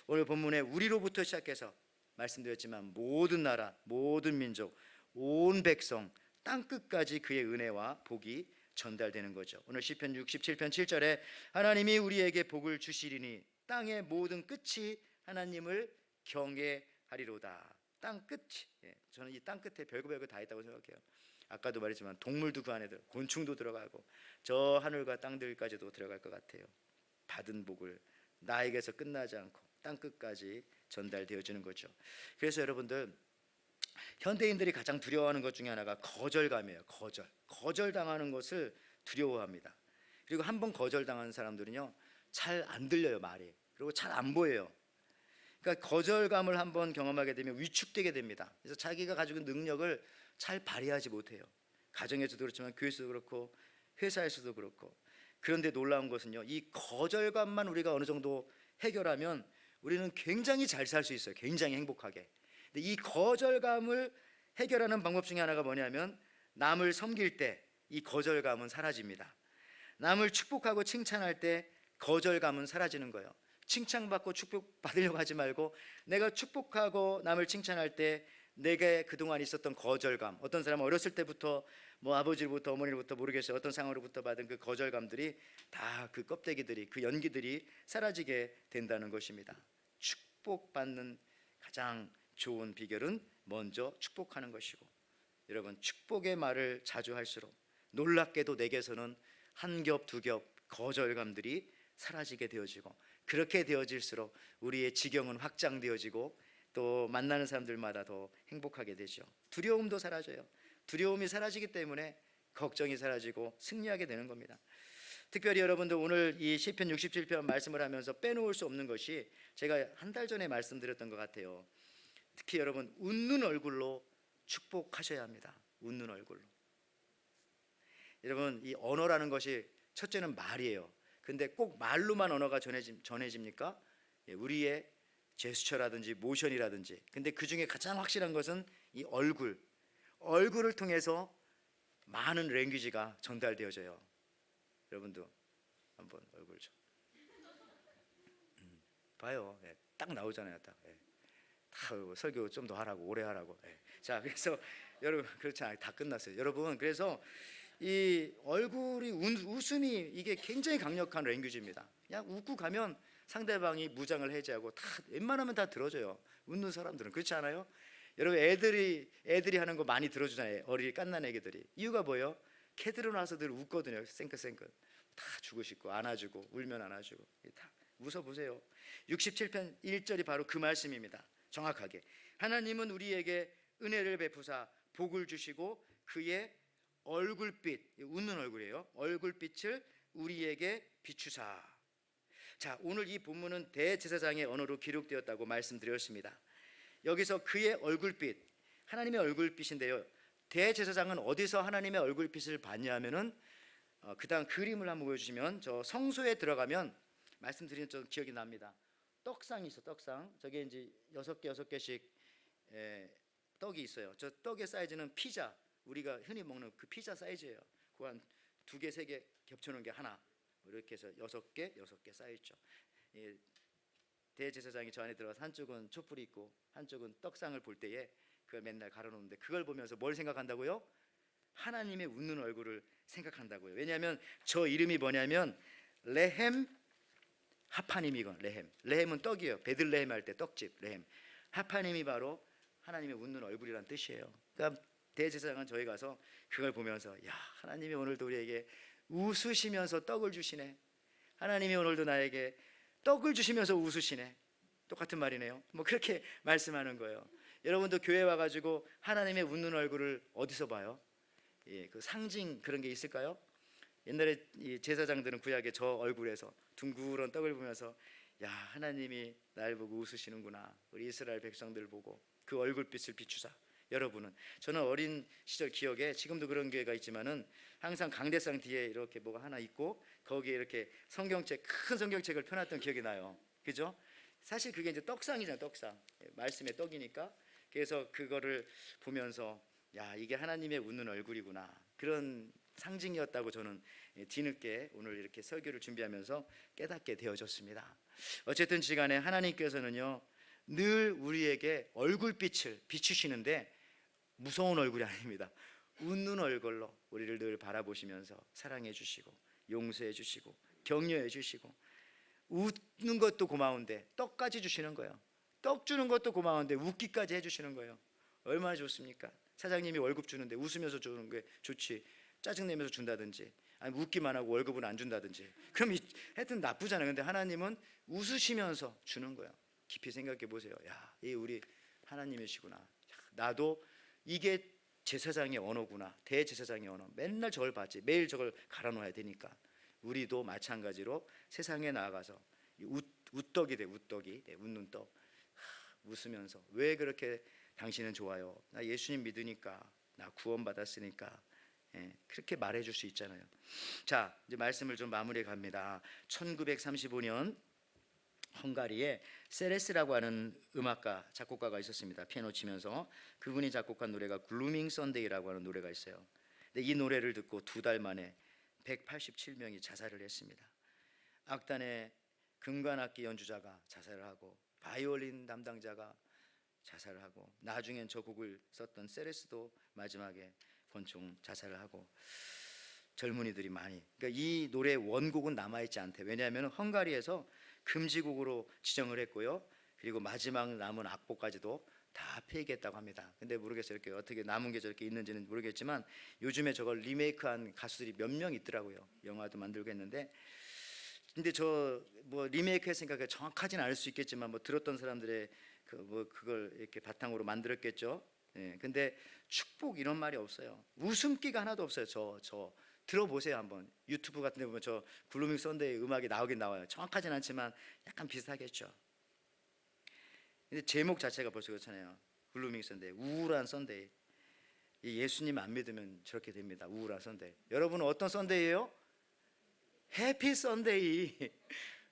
오늘 본문에 우리로부터 시작해서 말씀드렸지만 모든 나라, 모든 민족, 온 백성, 땅끝까지 그의 은혜와 복이 전달되는 거죠. 오늘 시편 67편 7절에 하나님이 우리에게 복을 주시리니 땅의 모든 끝이 하나님을 경외하리로다. 땅 끝이, 저는 이 땅 끝에 별거 다 있다고 생각해요. 아까도 말했지만 동물도 그 안에 곤충도 들어가고 저 하늘과 땅들까지도 들어갈 것 같아요. 받은 복을 나에게서 끝나지 않고 땅 끝까지 전달되어지는 거죠. 그래서 여러분들, 현대인들이 가장 두려워하는 것 중에 하나가 거절감이에요. 거절당하는 것을 두려워합니다. 그리고 한번 거절당한 사람들은요, 잘 안 들려요, 말이. 그리고 잘 안 보여요. 그러니까 거절감을 한번 경험하게 되면 위축되게 됩니다. 그래서 자기가 가지고 있는 능력을 잘 발휘하지 못해요. 가정에서도 그렇지만 교회에서도 그렇고 회사에서도 그렇고. 그런데 놀라운 것은요, 이 거절감만 우리가 어느 정도 해결하면 우리는 굉장히 잘 살 수 있어요. 굉장히 행복하게. 근데 이 거절감을 해결하는 방법 중에 하나가 뭐냐면, 남을 섬길 때 이 거절감은 사라집니다. 남을 축복하고 칭찬할 때 거절감은 사라지는 거예요. 칭찬받고 축복받으려고 하지 말고, 내가 축복하고 남을 칭찬할 때 내게 그동안 있었던 거절감, 어떤 사람은 어렸을 때부터 뭐 아버지로부터 어머니로부터 모르겠어요, 어떤 상황으로부터 받은 그 거절감들이 다 그 껍데기들이, 그 연기들이 사라지게 된다는 것입니다. 축복받는 가장 좋은 비결은 먼저 축복하는 것이고, 여러분, 축복의 말을 자주 할수록 놀랍게도 내게서는 한 겹 두 겹 거절감들이 사라지게 되어지고, 그렇게 되어질수록 우리의 지경은 확장되어지고 또 만나는 사람들마다 더 행복하게 되죠. 두려움도 사라져요. 두려움이 사라지기 때문에 걱정이 사라지고 승리하게 되는 겁니다. 특별히 여러분들, 오늘 이 시편 67편 말씀을 하면서 빼놓을 수 없는 것이, 제가 한 달 전에 말씀드렸던 것 같아요. 특히 여러분, 웃는 얼굴로 축복하셔야 합니다. 웃는 얼굴로. 여러분, 이 언어라는 것이 첫째는 말이에요. 근데 꼭 말로만 언어가 전해집니까? 우리의 제스처라든지 모션이라든지. 근데 그 중에 가장 확실한 것은 이 얼굴을 통해서 많은 랭귀지가 전달되어져요. 여러분도 한번 얼굴 좀 봐요. 딱 나오잖아요. 딱 설교 좀 더 하라고, 오래 하라고. 자, 그래서 여러분, 그렇지 않아요. 다 끝났어요. 여러분, 그래서 이 얼굴이, 웃음이 이게 굉장히 강력한 랭귀지입니다. 그냥 웃고 가면 상대방이 무장을 해제하고 다 웬만하면 다 들어줘요. 웃는 사람들은. 그렇지 않아요? 여러분, 애들이 하는 거 많이 들어주잖아요. 어린이 갓난 애기들이. 이유가 뭐예요? 걔들은 와서 늘 웃거든요. 생긋생긋. 다 주고 싶고 안아주고 울면 안아주고 다 웃어보세요. 67편 1절이 바로 그 말씀입니다. 정확하게 하나님은 우리에게 은혜를 베푸사 복을 주시고 그의 얼굴빛, 웃는 얼굴이에요. 얼굴빛을 우리에게 비추사. 자, 오늘 이 본문은 대제사장의 언어로 기록되었다고 말씀드렸습니다. 여기서 그의 얼굴빛, 하나님의 얼굴빛인데요. 대제사장은 어디서 하나님의 얼굴빛을 봤냐면은 그 다음 그림을 한번 보여주시면 저 성소에 들어가면 말씀드린 저 기억이 납니다. 떡상이 있어, 떡상. 저게 이제 6개씩 떡이 있어요. 저 떡의 사이즈는 피자, 우리가 흔히 먹는 그 피자 사이즈예요. 그 한 2개, 3개 겹쳐놓은 게 하나. 이렇게 해서 6개 쌓여있죠. 대제사장이 저 안에 들어가서 한쪽은 촛불이 있고 한쪽은 떡상을 볼 때에 그걸 맨날 가려놓는데 그걸 보면서 뭘 생각한다고요? 하나님의 웃는 얼굴을 생각한다고요. 왜냐하면 저 이름이 뭐냐면 레헴 하파님이건 레헴은 떡이에요. 베들레헴 할 때 떡집 레헴. 하파님이 바로 하나님의 웃는 얼굴이란 뜻이에요. 그러니까 대제사장은 저희 가서 그걸 보면서 야, 하나님이 오늘도 우리에게 웃으시면서 떡을 주시네. 하나님이 오늘도 나에게 떡을 주시면서 웃으시네. 똑같은 말이네요. 뭐 그렇게 말씀하는 거예요. 여러분도 교회 와가지고 하나님의 웃는 얼굴을 어디서 봐요? 그 상징 그런 게 있을까요? 옛날에 이 제사장들은 구약에 저 얼굴에서 둥그런 떡을 보면서 야, 하나님이 날 보고 웃으시는구나. 우리 이스라엘 백성들 보고 그 얼굴빛을 비추자. 여러분은 저는 어린 시절 기억에 지금도 그런 교회가 있지만은 항상 강대상 뒤에 이렇게 뭐가 하나 있고 거기에 이렇게 성경책 큰 성경책을 펴놨던 기억이 나요. 그죠? 사실 그게 이제 떡상이잖아요. 떡상 말씀의 떡이니까. 그래서 그거를 보면서 야, 이게 하나님의 웃는 얼굴이구나. 그런 상징이었다고 저는 뒤늦게 오늘 이렇게 설교를 준비하면서 깨닫게 되어졌습니다. 어쨌든 시간에 하나님께서는요 늘 우리에게 얼굴빛을 비추시는데 무서운 얼굴이 아닙니다. 웃는 얼굴로 우리를 늘 바라보시면서 사랑해 주시고 용서해 주시고 격려해 주시고 웃는 것도 고마운데 떡까지 주시는 거예요. 떡 주는 것도 고마운데 웃기까지 해주시는 거예요. 얼마나 좋습니까? 사장님이 월급 주는데 웃으면서 주는 게 좋지, 짜증내면서 준다든지 아니 웃기만 하고 월급은 안 준다든지 그럼 하여튼 나쁘잖아요. 근데 하나님은 웃으시면서 주는 거예요. 깊이 생각해 보세요. 야, 이 우리 하나님이시구나. 나도 이게 제사장의 언어구나. 대제사장의 언어. 맨날 저걸 봤지. 매일 저걸 갈아놓아야 되니까 우리도 마찬가지로 세상에 나아가서 웃떡이 돼. 웃떡이 웃는 떡. 웃으면서 왜 그렇게 당신은 좋아요? 나 예수님 믿으니까, 나 구원받았으니까. 그렇게 말해줄 수 있잖아요. 자, 이제 말씀을 좀 마무리해 갑니다. 1935년 헝가리에 세레스라고 하는 음악가, 작곡가가 있었습니다. 피아노 치면서 그분이 작곡한 노래가 글루밍 선데이라고 하는 노래가 있어요. 근데 이 노래를 듣고 2달 만에 187명이 자살을 했습니다. 악단의 금관악기 연주자가 자살을 하고 바이올린 담당자가 자살을 하고 나중엔 저 곡을 썼던 세레스도 마지막에 권총 자살을 하고 젊은이들이 많이, 그러니까 이 노래의 원곡은 남아있지 않대. 왜냐하면 헝가리에서 금지곡으로 지정을 했고요. 그리고 마지막 남은 악보까지도 다 폐기했다고 합니다. 근데 모르겠어요. 이렇게 어떻게 남은 게 저렇게 있는지는 모르겠지만 요즘에 저걸 리메이크한 가수들이 몇 명 있더라고요. 영화도 만들고 했는데, 근데 저 뭐 리메이크 했으니까 정확하진 않을 수 있겠지만 뭐 들었던 사람들의 그걸 이렇게 바탕으로 만들었겠죠. 근데 축복 이런 말이 없어요. 웃음기가 하나도 없어요. 저 들어보세요. 한번 유튜브 같은 데 보면 저 글루밍 선데이 음악이 나오긴 나와요. 정확하진 않지만 약간 비슷하겠죠. 근데 제목 자체가 벌써 그렇잖아요. 글루밍 선데이, 우울한 선데이. 예수님 안 믿으면 저렇게 됩니다. 우울한 선데이. 여러분은 어떤 선데이예요? 해피 선데이.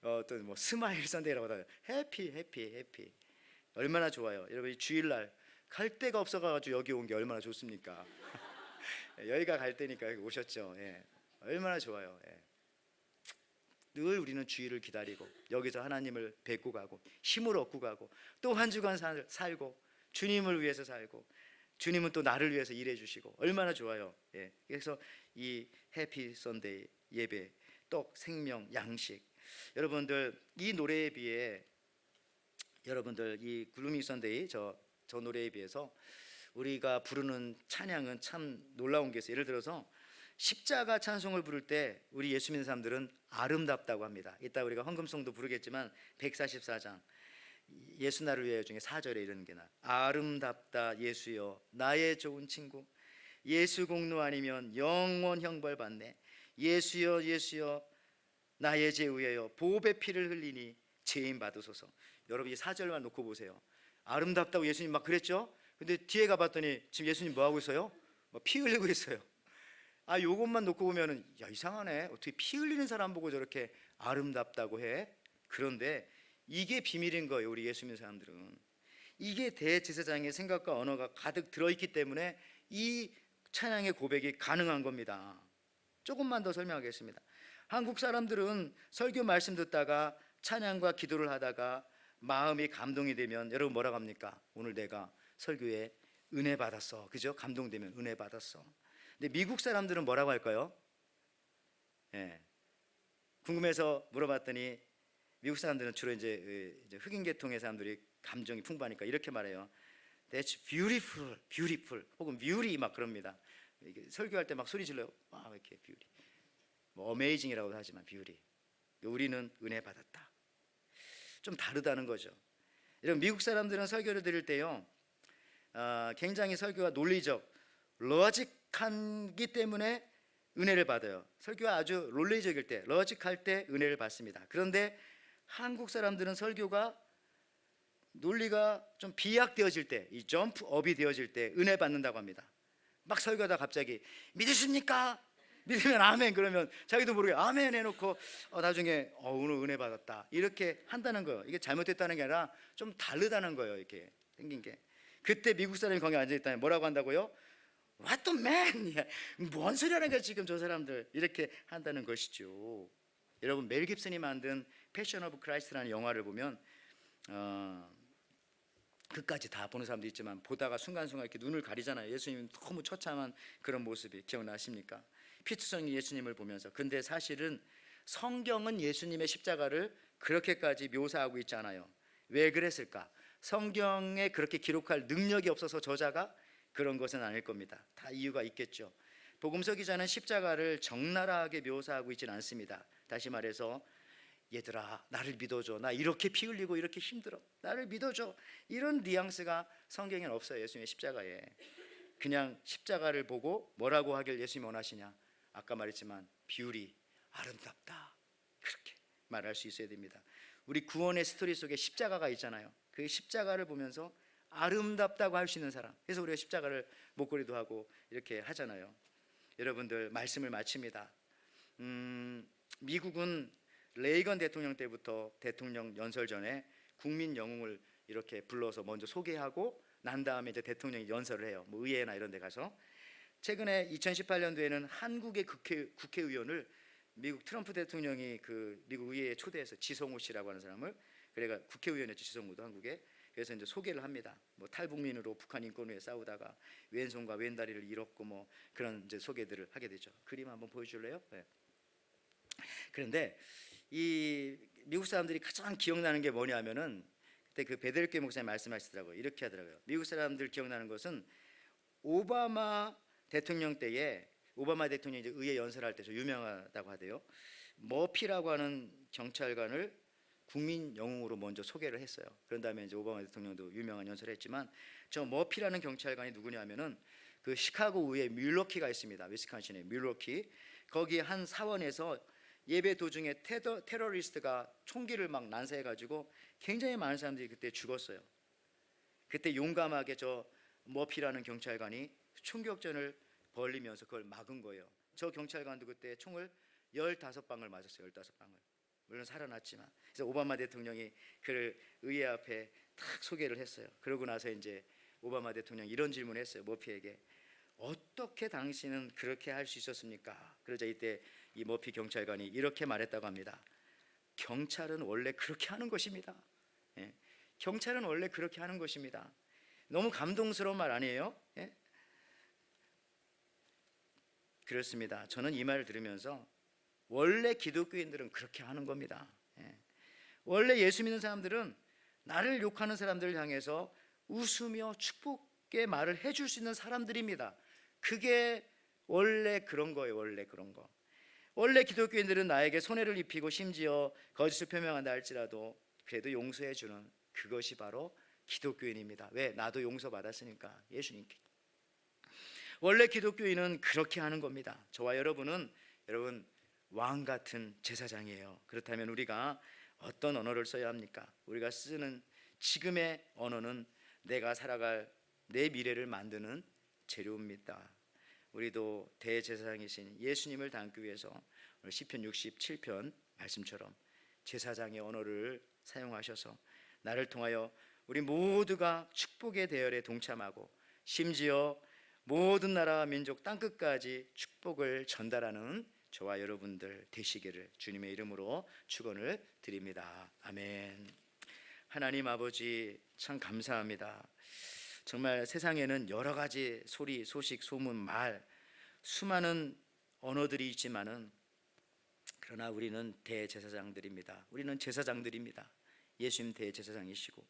또 뭐 스마일 선데이라고 하잖아요. 해피. 얼마나 좋아요. 여러분 주일날 갈 데가 없어가지고 여기 온 게 얼마나 좋습니까? 여기가 갈 때니까 여기 오셨죠. 얼마나 좋아요. 늘 우리는 주일을 기다리고 여기서 하나님을 뵙고 가고 힘을 얻고 가고 또 한 주간 살고 주님을 위해서 살고 주님은 또 나를 위해서 일해 주시고 얼마나 좋아요. 그래서 이 해피 선데이 예배, 떡, 생명, 양식, 여러분들 이 노래에 비해, 여러분들 이 글루밍 선데이 저 노래에 비해서 우리가 부르는 찬양은 참 놀라운 게 있어요. 예를 들어서 십자가 찬송을 부를 때 우리 예수 믿는 사람들은 아름답다고 합니다. 이따 우리가 헌금송도 부르겠지만 144장 예수 나를 위하여 중에 4절에 이러는 게 나. 아름답다 예수여 나의 좋은 친구, 예수 공로 아니면 영원 형벌 받네. 예수여 예수여 나의 죄 위하여 보배 피를 흘리니 죄인 받으소서. 여러분 이 4절만 놓고 보세요. 아름답다고 예수님 막 그랬죠? 근데 뒤에 가봤더니 지금 예수님 뭐 하고 있어요? 피 흘리고 있어요. 아, 요것만 놓고 보면은 야, 이상하네. 어떻게 피 흘리는 사람 보고 저렇게 아름답다고 해? 그런데 이게 비밀인 거예요. 우리 예수 믿는 사람들은 이게 대제사장의 생각과 언어가 가득 들어있기 때문에 이 찬양의 고백이 가능한 겁니다. 조금만 더 설명하겠습니다. 한국 사람들은 설교 말씀 듣다가 찬양과 기도를 하다가 마음이 감동이 되면 여러분 뭐라고 합니까? 오늘 내가 설교에 은혜 받았어. 그죠? 감동되면 은혜 받았어. 근데 미국 사람들은 뭐라고 할까요? 예. 궁금해서 물어봤더니 미국 사람들은 주로 이제 흑인 계통의 사람들이 감정이 풍부하니까 이렇게 말해요. That's beautiful, beautiful. 혹은 beauty 막 그럽니다. 설교할 때 막 소리 질러요. 와, 이렇게 beauty. 뭐 amazing이라고도 하지만 beauty. 우리는 은혜 받았다. 좀 다르다는 거죠. 여러분 미국 사람들은 설교를 들을 때요, 굉장히 설교가 논리적, 로직하기 때문에 은혜를 받아요. 설교가 아주 논리적일 때, 로직할 때 은혜를 받습니다. 그런데 한국 사람들은 설교가 논리가 좀 비약되어질 때, 이 점프업이 되어질 때 은혜 받는다고 합니다. 막 설교하다 갑자기 믿으십니까? 믿으면 아멘. 그러면 자기도 모르게 아멘 해놓고 나중에 오늘 은혜 받았다 이렇게 한다는 거예요. 이게 잘못됐다는 게 아니라 좀 다르다는 거예요. 이렇게 생긴 게. 그때 미국 사람이 거기 앉아있다면 뭐라고 한다고요? What the man? 뭔 소리 하는 거야 지금 저 사람들. 이렇게 한다는 것이죠. 여러분 멜 깁슨이 만든 패션 오브 크라이스트라는 영화를 보면 끝까지 다 보는 사람도 있지만 보다가 순간순간 이렇게 눈을 가리잖아요. 예수님 너무 처참한 그런 모습이 기억나십니까? 피투성이 예수님을 보면서. 근데 사실은 성경은 예수님의 십자가를 그렇게까지 묘사하고 있지 않아요. 왜 그랬을까? 성경에 그렇게 기록할 능력이 없어서 저자가 그런 것은 아닐 겁니다. 다 이유가 있겠죠. 복음서 기자는 십자가를 적나라하게 묘사하고 있지는 않습니다. 다시 말해서 얘들아 나를 믿어줘, 나 이렇게 피 흘리고 이렇게 힘들어, 나를 믿어줘, 이런 뉘앙스가 성경에는 없어요. 예수님의 십자가에. 그냥 십자가를 보고 뭐라고 하길 예수님이 원하시냐? 아까 말했지만 뷰티, 아름답다, 그렇게 말할 수 있어야 됩니다. 우리 구원의 스토리 속에 십자가가 있잖아요. 그 십자가를 보면서 아름답다고 할 수 있는 사람. 그래서 우리가 십자가를 목걸이도 하고 이렇게 하잖아요. 여러분들 말씀을 마칩니다. 미국은 레이건 대통령 때부터 대통령 연설 전에 국민 영웅을 이렇게 불러서 먼저 소개하고 난 다음에 이제 대통령이 연설을 해요. 뭐 의회나 이런 데 가서. 최근에 2018년도에는 한국의 국회의원을 미국 트럼프 대통령이 그 미국 의회에 초대해서 지성우 씨라고 하는 사람을, 그래가 국회의원이었죠. 지성우도 한국에. 그래서 이제 소개를 합니다. 뭐 탈북민으로 북한 인권 위에 싸우다가 왼손과 왼다리를 잃었고 뭐 그런 이제 소개들을 하게 되죠. 그림 한번 보여줄래요? 네. 그런데 이 미국 사람들이 가장 기억나는 게 뭐냐면은 그때 그 베델교 목사님 말씀하시더라고요. 이렇게 하더라고요. 미국 사람들 기억나는 것은 오바마 대통령 때에, 오바마 대통령이 이제 의회 연설할 때 저 유명하다고 하대요. 머피라고 하는 경찰관을 국민 영웅으로 먼저 소개를 했어요. 그런 다음에 이제 오바마 대통령도 유명한 연설을 했지만, 저 머피라는 경찰관이 누구냐면은 그 시카고 의회 밀워키가 있습니다. 위스콘신의 밀워키. 거기 한 사원에서 예배 도중에 테러리스트가 총기를 막 난사해가지고 굉장히 많은 사람들이 그때 죽었어요. 그때 용감하게 저 머피라는 경찰관이 총격전을 벌리면서 그걸 막은 거예요. 저 경찰관도 그때 총을 15방을 맞았어요. 15방을. 물론 살아났지만. 그래서 오바마 대통령이 그를 의회 앞에 탁 소개를 했어요. 그러고 나서 이제 오바마 대통령이 이런 질문을 했어요. 머피에게. 어떻게 당신은 그렇게 할 수 있었습니까? 그러자 이때 이 머피 경찰관이 이렇게 말했다고 합니다. 경찰은 원래 그렇게 하는 것입니다. 예. 경찰은 원래 그렇게 하는 것입니다. 너무 감동스러운 말 아니에요? 예? 그렇습니다. 저는 이 말을 들으면서 원래 기독교인들은 그렇게 하는 겁니다. 예. 원래 예수 믿는 사람들은 나를 욕하는 사람들을 향해서 웃으며 축복의 말을 해줄 수 있는 사람들입니다. 그게 원래 그런 거예요. 원래 그런 거. 원래 기독교인들은 나에게 손해를 입히고 심지어 거짓을 표명한다 할지라도 그래도 용서해 주는 그것이 바로 기독교인입니다. 왜? 나도 용서받았으니까. 예수님께. 원래 기독교인은 그렇게 하는 겁니다. 저와 여러분은 여러분 왕 같은 제사장이에요. 그렇다면 우리가 어떤 언어를 써야 합니까? 우리가 쓰는 지금의 언어는 내가 살아갈 내 미래를 만드는 재료입니다. 우리도 대제사장이신 예수님을 닮기 위해서 오늘 시편 67편 말씀처럼 제사장의 언어를 사용하셔서 나를 통하여 우리 모두가 축복의 대열에 동참하고 심지어 모든 나라와 민족 땅끝까지 축복을 전달하는 저와 여러분들 되시기를 주님의 이름으로 축원을 드립니다. 아멘. 하나님 아버지 참 감사합니다. 정말 세상에는 여러 가지 소리, 소식, 소문, 말 수많은 언어들이 있지만은 그러나 우리는 대제사장들입니다. 우리는 제사장들입니다. 예수님 대제사장이시고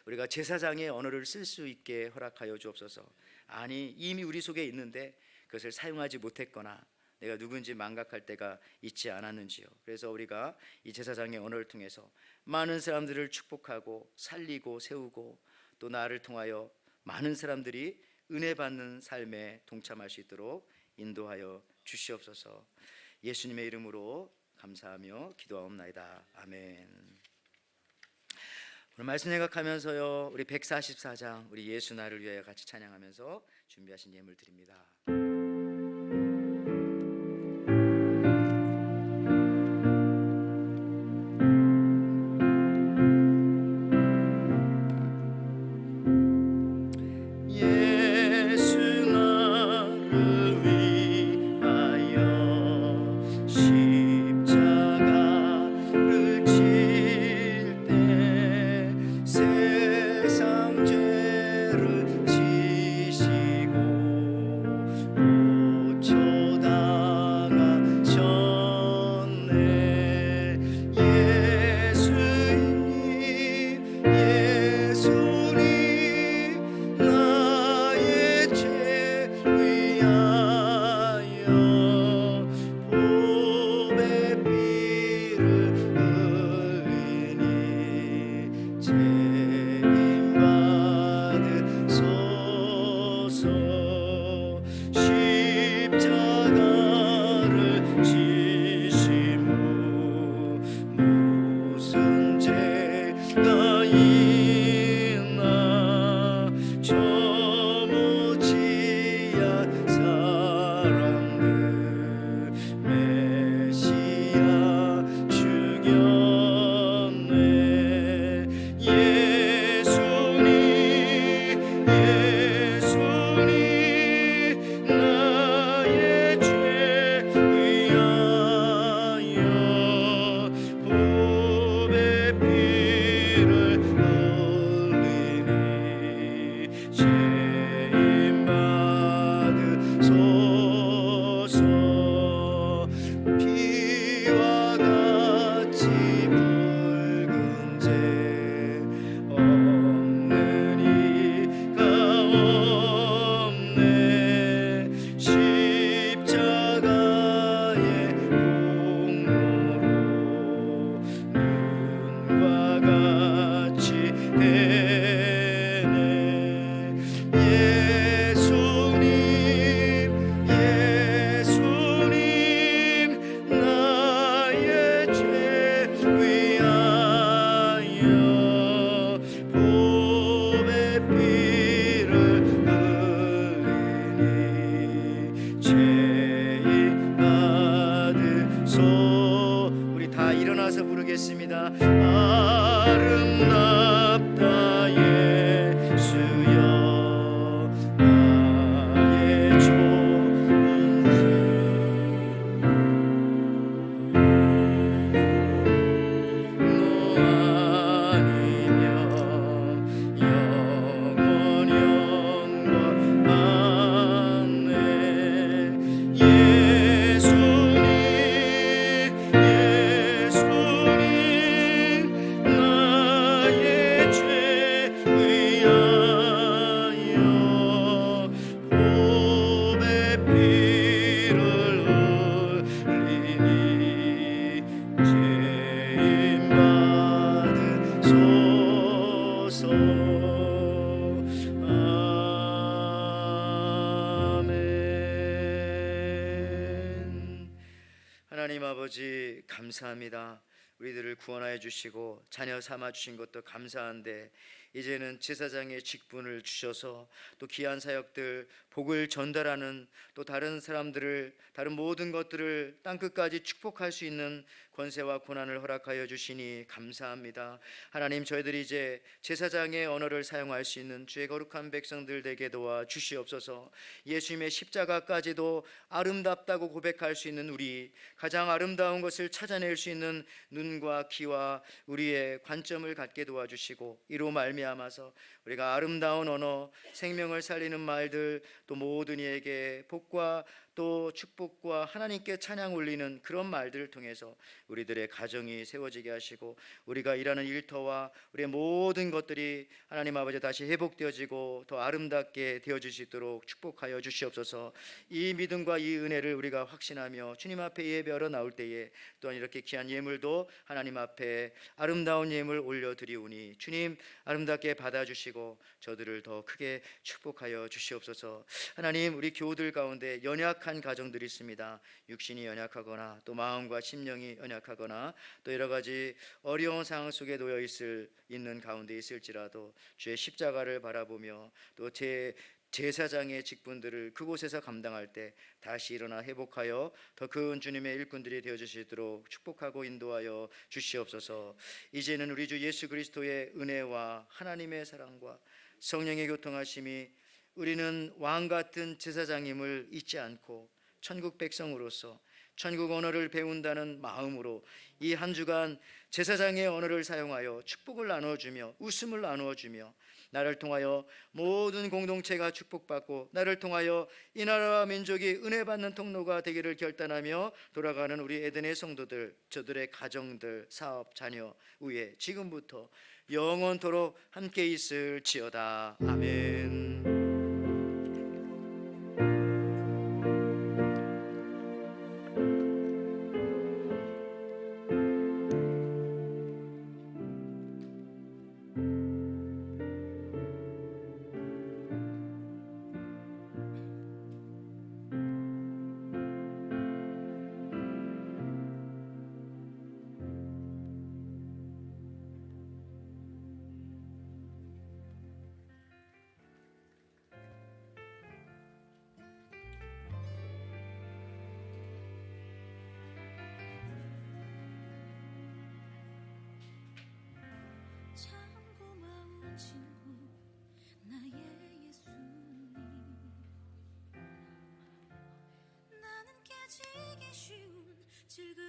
우리가 제사장의 언어를 쓸 수 있게 허락하여 주옵소서. 아니 이미 우리 속에 있는데 그것을 사용하지 못했거나 내가 누군지 망각할 때가 있지 않았는지요. 그래서 우리가 이 제사장의 언어를 통해서 많은 사람들을 축복하고 살리고 세우고 또 나를 통하여 많은 사람들이 은혜 받는 삶에 동참할 수 있도록 인도하여 주시옵소서. 예수님의 이름으로 감사하며 기도하옵나이다. 아멘. 오늘 말씀 생각하면서요 우리 144장 우리 예수 나를 위하여 같이 찬양하면서 준비하신 예물 드립니다. 예수님 나의 주옵소서. 아멘. 하나님 아버지 감사합니다. 우리들을 구원하여 주시고 자녀 삼아 주신 것도 감사한데 이제는 제사장의 직분을 주셔서 또 귀한 사역들 복을 전달하는 또 다른 사람들을 다른 모든 것들을 땅끝까지 축복할 수 있는 권세와 고난을 허락하여 주시니 감사합니다. 하나님 저희들이 이제 제사장의 언어를 사용할 수 있는 주의 거룩한 백성들 되게 도와 주시옵소서. 예수님의 십자가까지도 아름답다고 고백할 수 있는 우리 가장 아름다운 것을 찾아낼 수 있는 눈과 귀와 우리의 관점을 갖게 도와주시고 이로 말미암아서 우리가 아름다운 언어 생명을 살리는 말들 또 모든 이에게 복과 또 축복과 하나님께 찬양 올리는 그런 말들을 통해서 우리들의 가정이 세워지게 하시고 우리가 일하는 일터와 우리의 모든 것들이 하나님 아버지 다시 회복되어지고 더 아름답게 되어질 수 있도록 축복하여 주시옵소서. 이 믿음과 이 은혜를 우리가 확신하며 주님 앞에 예배하러 나올 때에 또한 이렇게 귀한 예물도 하나님 앞에 아름다운 예물 올려드리오니 주님 아름답게 받아주시고 저들을 더 크게 축복하여 주시옵소서. 하나님 우리 교우들 가운데 연약한 가정들이 있습니다. 육신이 연약하거나 또 마음과 심령이 연약하거나 또 여러 가지 어려운 상황 속에 놓여 있는 가운데 있을지라도 주의 십자가를 바라보며 또 제사장의 직분들을 그곳에서 감당할 때 다시 일어나 회복하여 더 큰 주님의 일꾼들이 되어 주시도록 축복하고 인도하여 주시옵소서. 이제는 우리 주 예수 그리스도의 은혜와 하나님의 사랑과 성령의 교통하심이 우리는 왕 같은 제사장임을 잊지 않고 천국 백성으로서 천국 언어를 배운다는 마음으로 이 한 주간 제사장의 언어를 사용하여 축복을 나누어주며 웃음을 나누어주며 나를 통하여 모든 공동체가 축복받고 나를 통하여 이 나라와 민족이 은혜받는 통로가 되기를 결단하며 돌아가는 우리 에덴의 성도들 저들의 가정들 사업 자녀 위에 지금부터 영원토록 함께 있을지어다. 아멘. 참 고마운 친구 나의 예수님 나는 깨지기 쉬운 즐거운